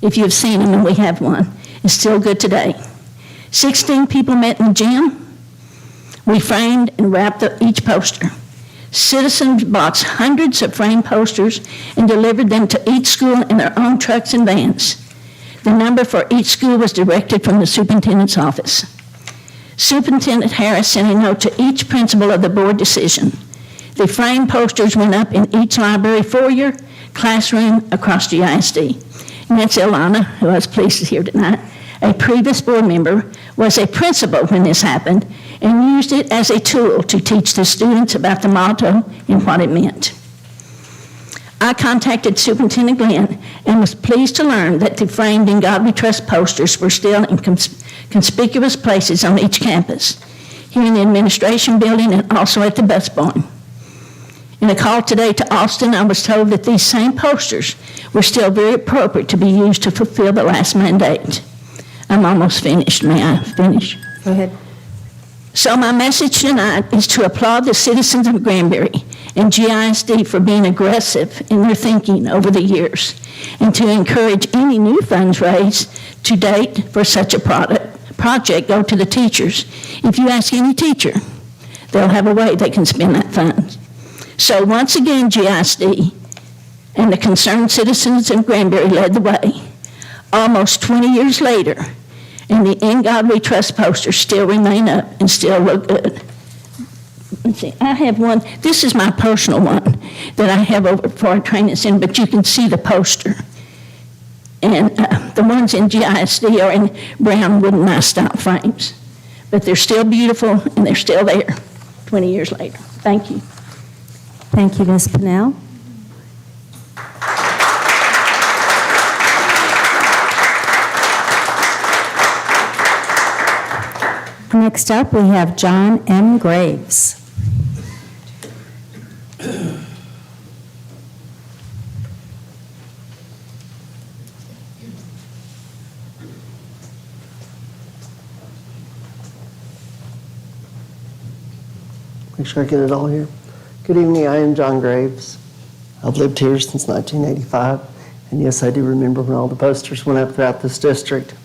if you've seen them, and we have one, it's still good today. 16 people met in the gym. We framed and wrapped up each poster. Citizens bought hundreds of framed posters and delivered them to each school in their own trucks and vans. The number for each school was directed from the superintendent's office. Superintendent Harris sent a note to each principal of the board decision. The framed posters went up in each library foyer, classroom across the ISD. Nancy Alana, who I was pleased to hear tonight, a previous board member, was a principal when this happened and used it as a tool to teach the students about the motto and what it meant. I contacted Superintendent Glenn and was pleased to learn that the framed In God We Trust posters were still in conspicuous places on each campus, here in the administration building and also at the bus barn. In a call today to Austin, I was told that these same posters were still very appropriate to be used to fulfill the last mandate. I'm almost finished. May I finish? Go ahead. So my message tonight is to applaud the citizens of Granbury and GISD for being aggressive in their thinking over the years and to encourage any new funds raised to date for such a project go to the teachers. If you ask any teacher, they'll have a way they can spend that fund. So once again, GISD and the concerned citizens of Granbury led the way. Almost 20 years later, and the In God We Trust posters still remain up and still look good. Let's see, I have one. This is my personal one that I have over for our training center, but you can see the poster. And the ones in GISD are in brown wooden nice style frames. But they're still beautiful and they're still there 20 years later. Thank you. Thank you, Ms. Pennell. Next up, we have John M. Graves. Make sure I get it all here. Good evening, I am John Graves. I've lived here since 1985, and yes, I do remember when all the posters went up throughout this district. In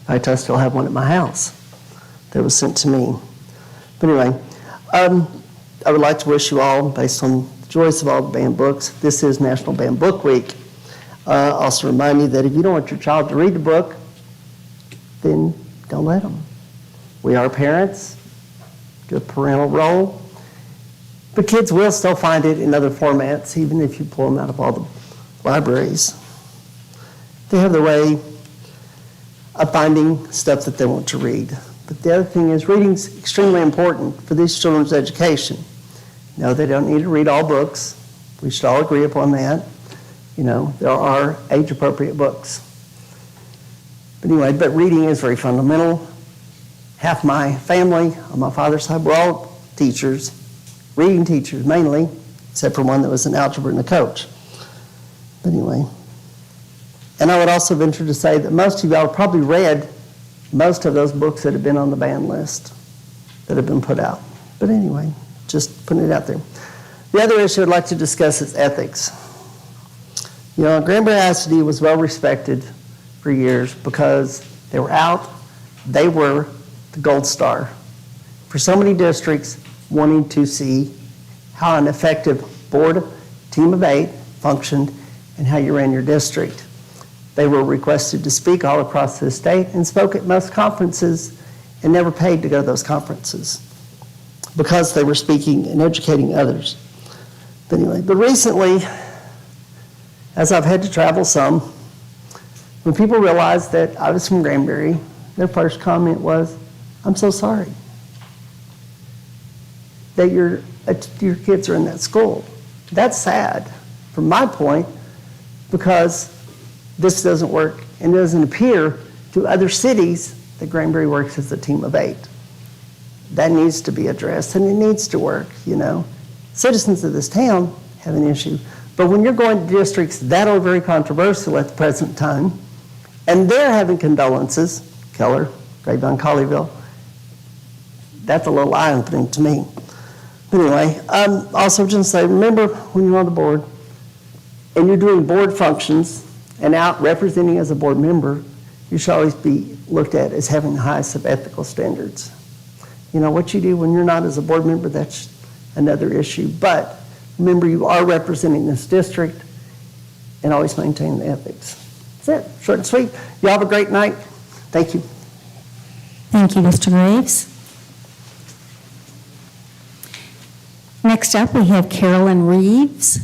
fact, I still have one at my house that was sent to me. But anyway, I would like to wish you all, based on the joys of all the banned books, this is National Banned Book Week. Also remind you that if you don't want your child to read the book, then don't let them. We are parents, do a parental role, but kids will still find it in other formats, even if you pull them out of all the libraries. They have their way of finding stuff that they want to read. But the other thing is reading's extremely important for these children's education. No, they don't need to read all books. We should all agree upon that. You know, there are age-appropriate books. But anyway, but reading is very fundamental. Half my family on my father's side were all teachers, reading teachers mainly, except for one that was an algebra and a coach. But anyway, and I would also venture to say that most of y'all probably read most of those books that have been on the ban list that have been put out. But anyway, just putting it out there. The other issue I'd like to discuss is ethics. You know, Granbury ISD was well respected for years because they were out, they were the gold star for so many districts wanting to see how an effective board, team of 8 functioned and how you ran your district. They were requested to speak all across the state and spoke at most conferences and never paid to go to those conferences because they were speaking and educating others. But anyway, but recently, as I've had to travel some, when people realized that I was from Granbury, their first comment was, "I'm so sorry that your kids are in that school." That's sad from my point because this doesn't work and it doesn't appear to other cities that Granbury works as a team of 8. That needs to be addressed and it needs to work, you know. Citizens of this town have an issue, but when you're going to districts that are very controversial at the present time, and they're having condolences, Keller, Grapevine, Colleyville, that's a little eye-opening to me. But anyway, also just say, remember when you're on the board and you're doing board functions and out representing as a board member, you should always be looked at as having the highest of ethical standards. You know, what you do when you're not as a board member, that's another issue. But remember, you are representing this district, and always maintain the ethics. That's it, short and sweet. You have a great night. Thank you. Thank you, Mr. Graves. Next up, we have Carolyn Reeves.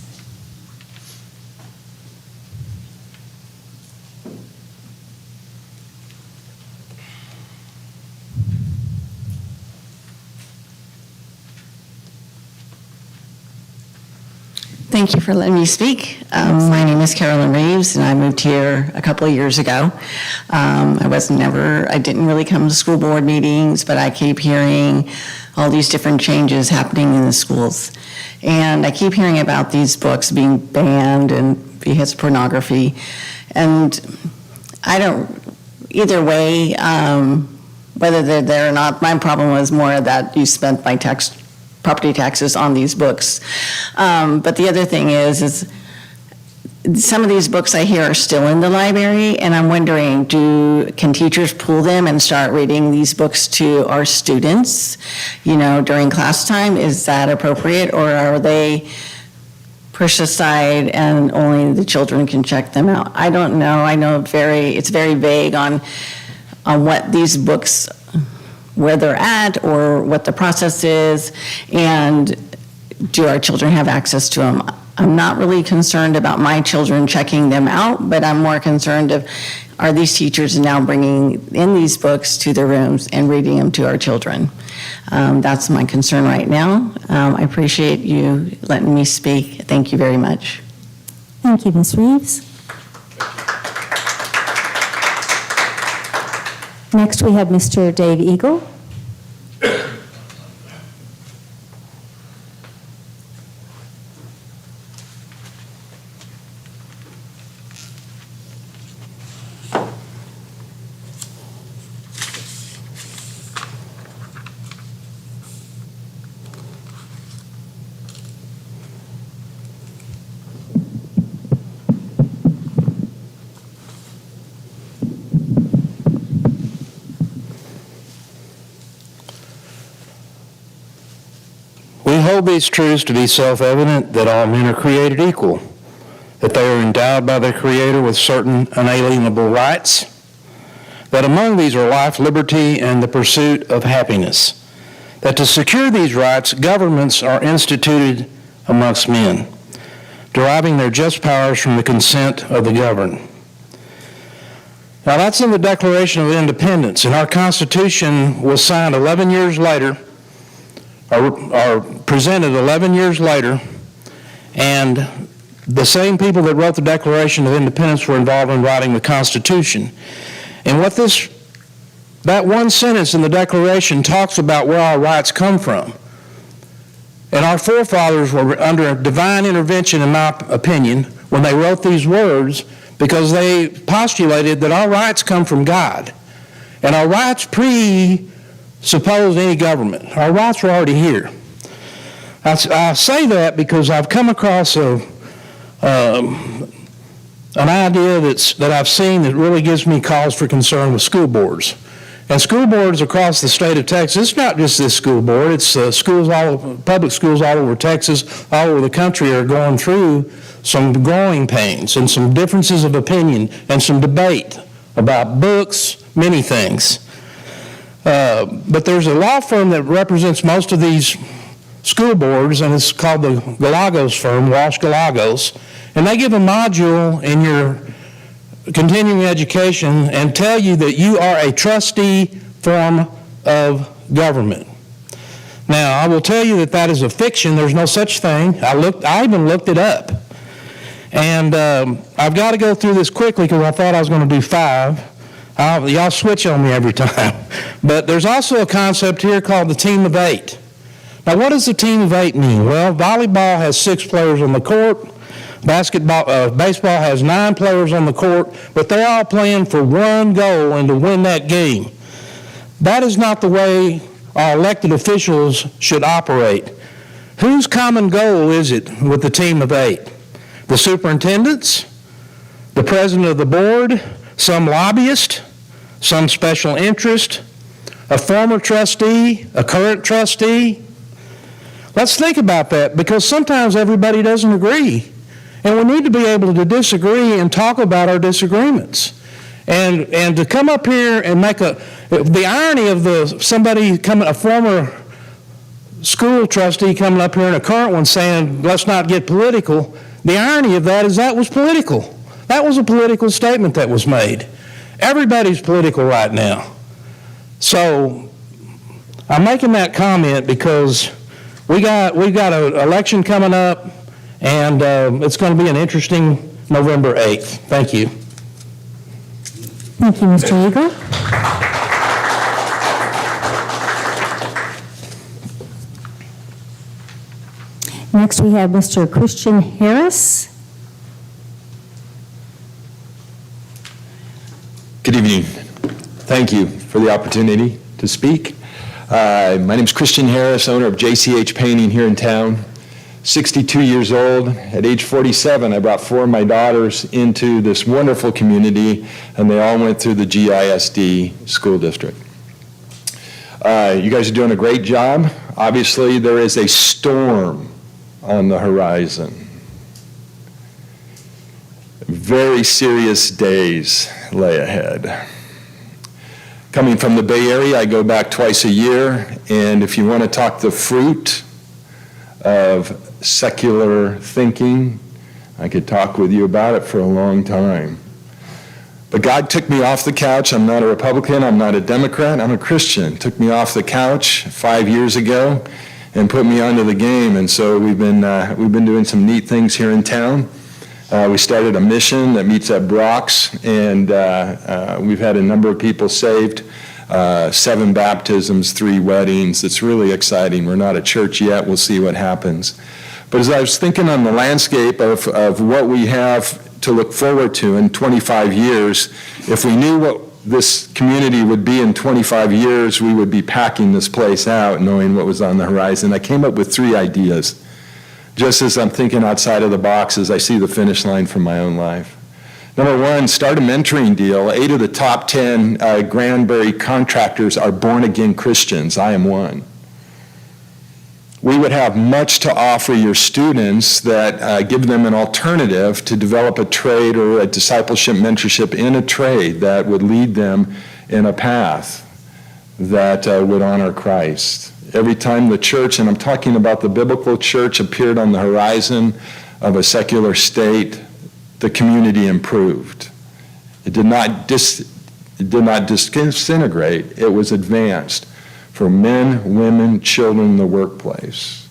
Thank you for letting me speak. My name is Carolyn Reeves, and I moved here a couple of years ago. I didn't really come to school board meetings, but I keep hearing all these different changes happening in the schools. And I keep hearing about these books being banned and because of pornography. And I don't, either way, whether they're there or not, my problem was more that you spent my property taxes on these books. But the other thing is some of these books I hear are still in the library, and I'm wondering, can teachers pull them and start reading these books to our students, during class time? Is that appropriate, or are they pushed aside and only the children can check them out? I don't know. I know it's very vague on what these books, where they're at or what the process is, and do our children have access to them? I'm not really concerned about my children checking them out, but I'm more concerned of, are these teachers now bringing in these books to their rooms and reading them to our children? That's my concern right now. I appreciate you letting me speak. Thank you very much. Thank you, Ms. Reeves. Next, we have Mr. Dave Eagle. We hold these truths to be self-evident, that all men are created equal, that they are endowed by their Creator with certain unalienable rights, that among these are life, liberty, and the pursuit of happiness, that to secure these rights, governments are instituted amongst men, deriving their just powers from the consent of the governed. Now that's in the Declaration of Independence, and our Constitution was signed 11 years later, or presented 11 years later, and the same people that wrote the Declaration of Independence were involved in writing the Constitution. And what that one sentence in the Declaration talks about where our rights come from. And our forefathers were under divine intervention, in my opinion, when they wrote these words, because they postulated that our rights come from God. And our rights presuppose any government. Our rights were already here. I say that because I've come across an idea that I've seen that really gives me cause for concern with school boards. And school boards across the state of Texas, it's not just this school board, it's public schools all over Texas, all over the country are going through some growing pains and some differences of opinion and some debate about books, many things. But there's a law firm that represents most of these school boards, and it's called the Galagos firm, Walsh Galagos, and they give a module in your continuing education and tell you that you are a trustee form of government. Now, I will tell you that is a fiction. There's no such thing. I even looked it up. And I've got to go through this quickly because I thought I was going to do 5. Y'all switch on me every time. But there's also a concept here called the team of 8. Now, what does the team of 8 mean? Well, volleyball has 6 players on the court. Baseball has 9 players on the court, but they're all playing for one goal and to win that game. That is not the way our elected officials should operate. Whose common goal is it with the team of 8? The superintendents, the president of the board, some lobbyist, some special interest, a former trustee, a current trustee? Let's think about that, because sometimes everybody doesn't agree. And we need to be able to disagree and talk about our disagreements. And to come up here and make the irony of somebody coming, a former school trustee coming up here and a current one saying, let's not get political, the irony of that is that was political. That was a political statement that was made. Everybody's political right now. So I'm making that comment because we've got an election coming up, and it's going to be an interesting November 8th. Thank you. Thank you, Mr. Eagle. Next, we have Mr. Christian Harris. Good evening. Thank you for the opportunity to speak. My name is Christian Harris, owner of JCH Painting here in town. 62 years old. At age 47, I brought 4 of my daughters into this wonderful community, and they all went through the GISD school district. You guys are doing a great job. Obviously, there is a storm on the horizon. Very serious days lay ahead. Coming from the Bay Area, I go back twice a year, and if you want to talk the fruit of secular thinking, I could talk with you about it for a long time. But God took me off the couch. I'm not a Republican, I'm not a Democrat, I'm a Christian. Took me off the couch 5 years ago and put me onto the game, and so we've been doing some neat things here in town. We started a mission that meets at Brock's, and we've had a number of people saved, 7 baptisms, 3 weddings. It's really exciting. We're not a church yet. We'll see what happens. But as I was thinking on the landscape of what we have to look forward to in 25 years, if we knew what this community would be in 25 years, we would be packing this place out knowing what was on the horizon. I came up with 3 ideas. Just as I'm thinking outside of the box as I see the finish line from my own life. Number 1, start a mentoring deal. 8 of the top 10 Granbury contractors are born-again Christians. I am one. We would have much to offer your students that give them an alternative to develop a trade or a discipleship mentorship in a trade that would lead them in a path that would honor Christ. Every time the church, and I'm talking about the biblical church, appeared on the horizon of a secular state, the community improved. It did not disintegrate, it was advanced for men, women, children in the workplace.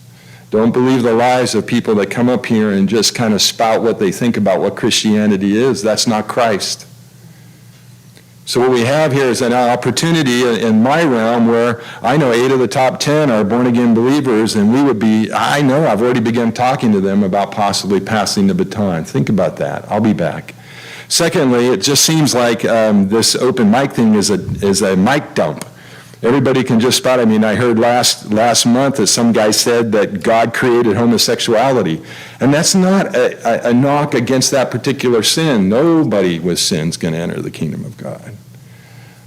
Don't believe the lies of people that come up here and just kind of spout what they think about what Christianity is. That's not Christ. So what we have here is an opportunity in my realm where I know 8 of the top 10 are born-again believers, and I know I've already begun talking to them about possibly passing the baton. Think about that. I'll be back. Secondly, it just seems like this open mic thing is a mic dump. Everybody can just spot. I mean, I heard last month that some guy said that God created homosexuality. And that's not a knock against that particular sin. Nobody with sin's going to enter the kingdom of God.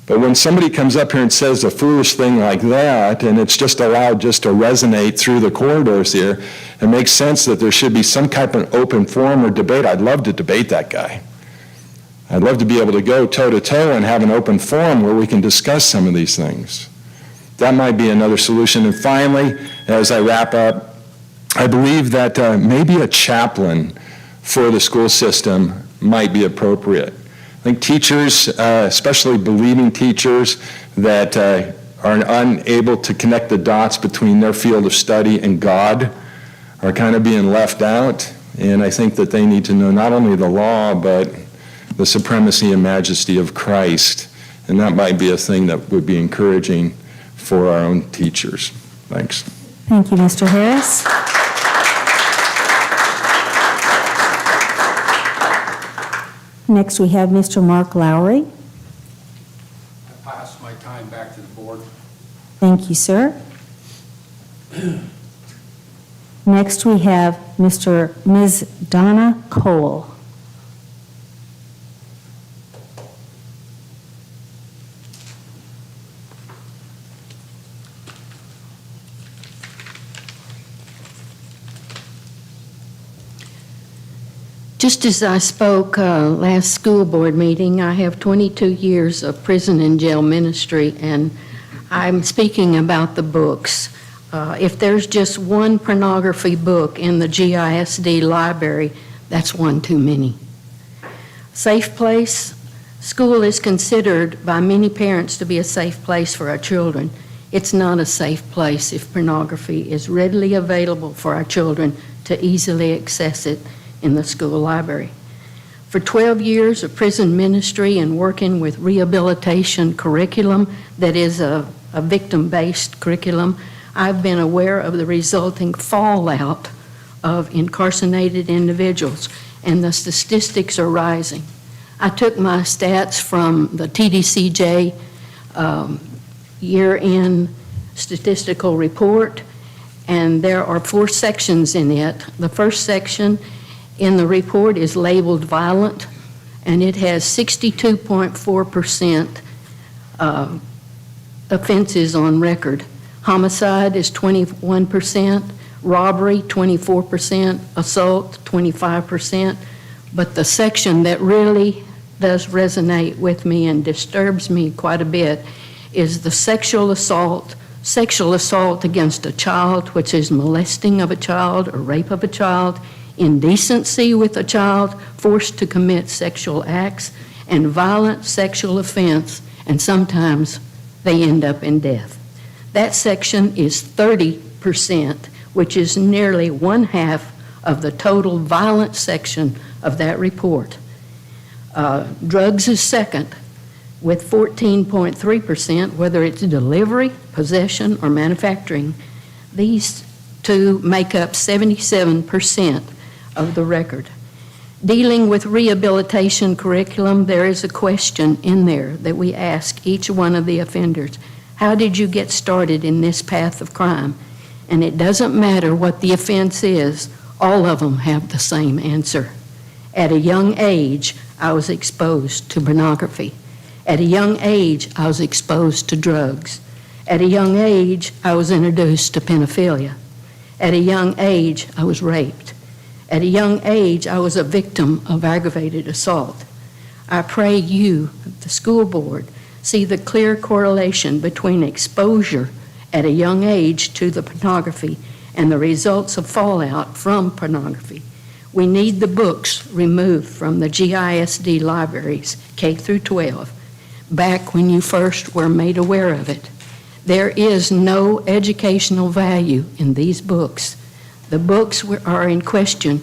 But when somebody comes up here and says a foolish thing like that, and it's just allowed just to resonate through the corridors here, it makes sense that there should be some type of open forum or debate. I'd love to debate that guy. I'd love to be able to go toe-to-toe and have an open forum where we can discuss some of these things. That might be another solution. And finally, as I wrap up, I believe that maybe a chaplain for the school system might be appropriate. I think teachers, especially believing teachers that are unable to connect the dots between their field of study and God, are kind of being left out. And I think that they need to know not only the law, but the supremacy and majesty of Christ. And that might be a thing that would be encouraging for our own teachers. Thanks. Thank you, Mr. Harris. Next, we have Mr. Mark Lowry. I pass my time back to the board. Thank you, sir. Next, we have Ms. Donna Cole. Just as I spoke last school board meeting, I have 22 years of prison and jail ministry, and I'm speaking about the books. If there's just one pornography book in the GISD library, that's one too many. Safe place. School is considered by many parents to be a safe place for our children. It's not a safe place if pornography is readily available for our children to easily access it in the school library. For 12 years of prison ministry and working with rehabilitation curriculum that is a victim-based curriculum, I've been aware of the resulting fallout of incarcerated individuals, and the statistics are rising. I took my stats from the TDCJ year-end statistical report, and there are 4 sections in it. The first section in the report is labeled violent, and it has 62.4% offenses on record. Homicide is 21%, robbery 24%, assault 25%. But the section that really does resonate with me and disturbs me quite a bit is the sexual assault against a child, which is molesting of a child or rape of a child, indecency with a child, forced to commit sexual acts, and violent sexual offense, and sometimes they end up in death. That section is 30%, which is nearly 1/2 of the total violent section of that report. Drugs is second, with 14.3%, whether it's delivery, possession, or manufacturing. These two make up 77% of the record. Dealing with rehabilitation curriculum, there is a question in there that we ask each one of the offenders. How did you get started in this path of crime? And it doesn't matter what the offense is, all of them have the same answer. At a young age, I was exposed to pornography. At a young age, I was exposed to drugs. At a young age, I was introduced to pedophilia. At a young age, I was raped. At a young age, I was a victim of aggravated assault. I pray you, the school board, see the clear correlation between exposure at a young age to the pornography and the results of fallout from pornography. We need the books removed from the GISD libraries, K through 12, back when you first were made aware of it. There is no educational value in these books. The books are in question.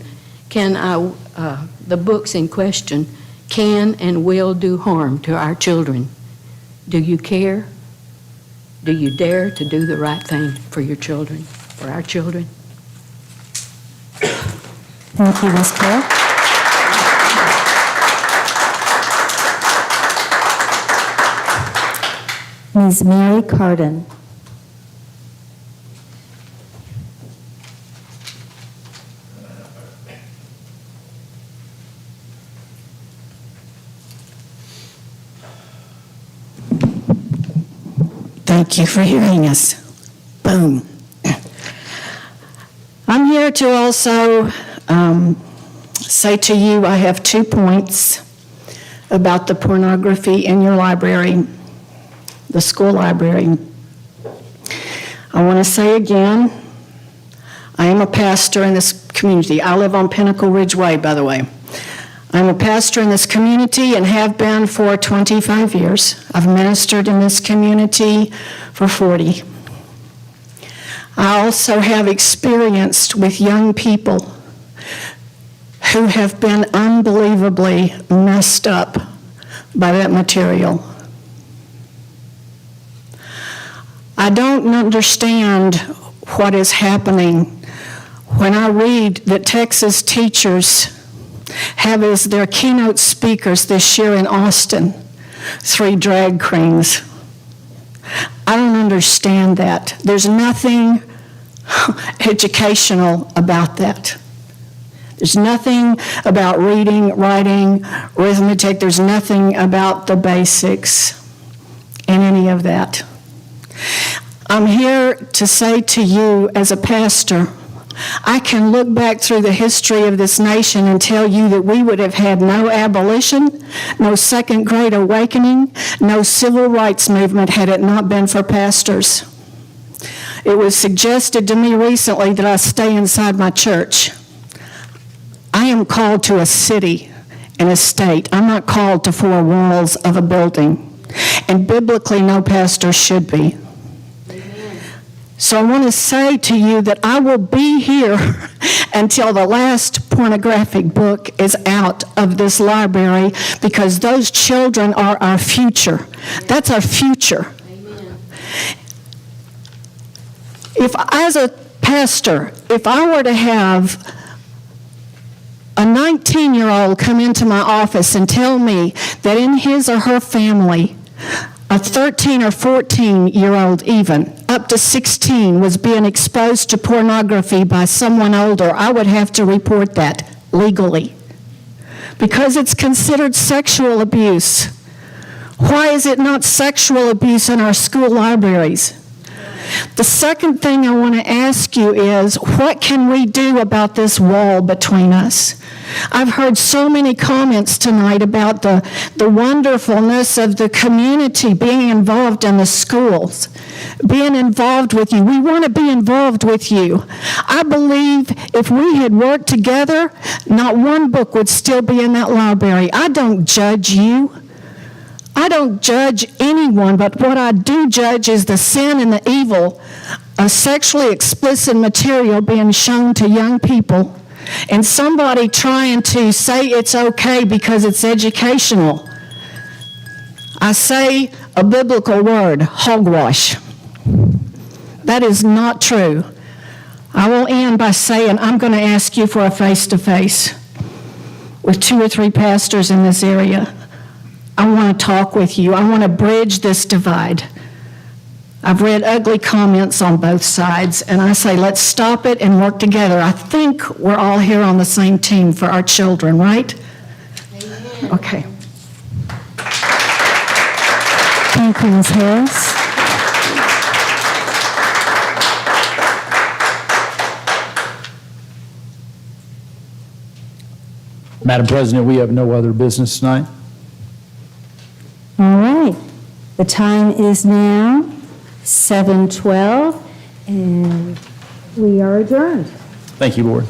The books in question can and will do harm to our children. Do you care? Do you dare to do the right thing for your children, for our children? Thank you, Ms. Kerr. Ms. Mary Carden. Thank you for hearing us. Boom. I'm here to also say to you I have 2 points about the pornography in your library, the school library. I want to say again, I am a pastor in this community. I live on Pinnacle Ridge Way, by the way. I'm a pastor in this community and have been for 25 years. I've ministered in this community for 40. I also have experienced with young people who have been unbelievably messed up by that material. I don't understand what is happening when I read that Texas teachers have as their keynote speakers this year in Austin 3 drag queens. I don't understand that. There's nothing educational about that. There's nothing about reading, writing, arithmetic. There's nothing about the basics in any of that. I'm here to say to you as a pastor, I can look back through the history of this nation and tell you that we would have had no abolition, no second great awakening, no civil rights movement had it not been for pastors. It was suggested to me recently that I stay inside my church. I am called to a city and a state. I'm not called to four walls of a building. And biblically, no pastor should be. So I want to say to you that I will be here until the last pornographic book is out of this library, because those children are our future. That's our future. If, as a pastor, if I were to have a 19-year-old come into my office and tell me that in his or her family, a 13 or 14-year-old even, up to 16, was being exposed to pornography by someone older, I would have to report that legally, because it's considered sexual abuse. Why is it not sexual abuse in our school libraries? The second thing I want to ask you is, what can we do about this wall between us? I've heard so many comments tonight about the wonderfulness of the community being involved in the schools, being involved with you. We want to be involved with you. I believe if we had worked together, not one book would still be in that library. I don't judge you. I don't judge anyone, but what I do judge is the sin and the evil of sexually explicit material being shown to young people, and somebody trying to say it's okay because it's educational. I say a biblical word, hogwash. That is not true. I will end by saying I'm going to ask you for a face-to-face with 2 or 3 pastors in this area. I want to talk with you. I want to bridge this divide. I've read ugly comments on both sides, and I say let's stop it and work together. I think we're all here on the same team for our children, right? Amen. Okay. Thank you, Ms. Harris. Madam President, we have no other business tonight. All right. The time is now 7:12, and we are adjourned. Thank you, Board.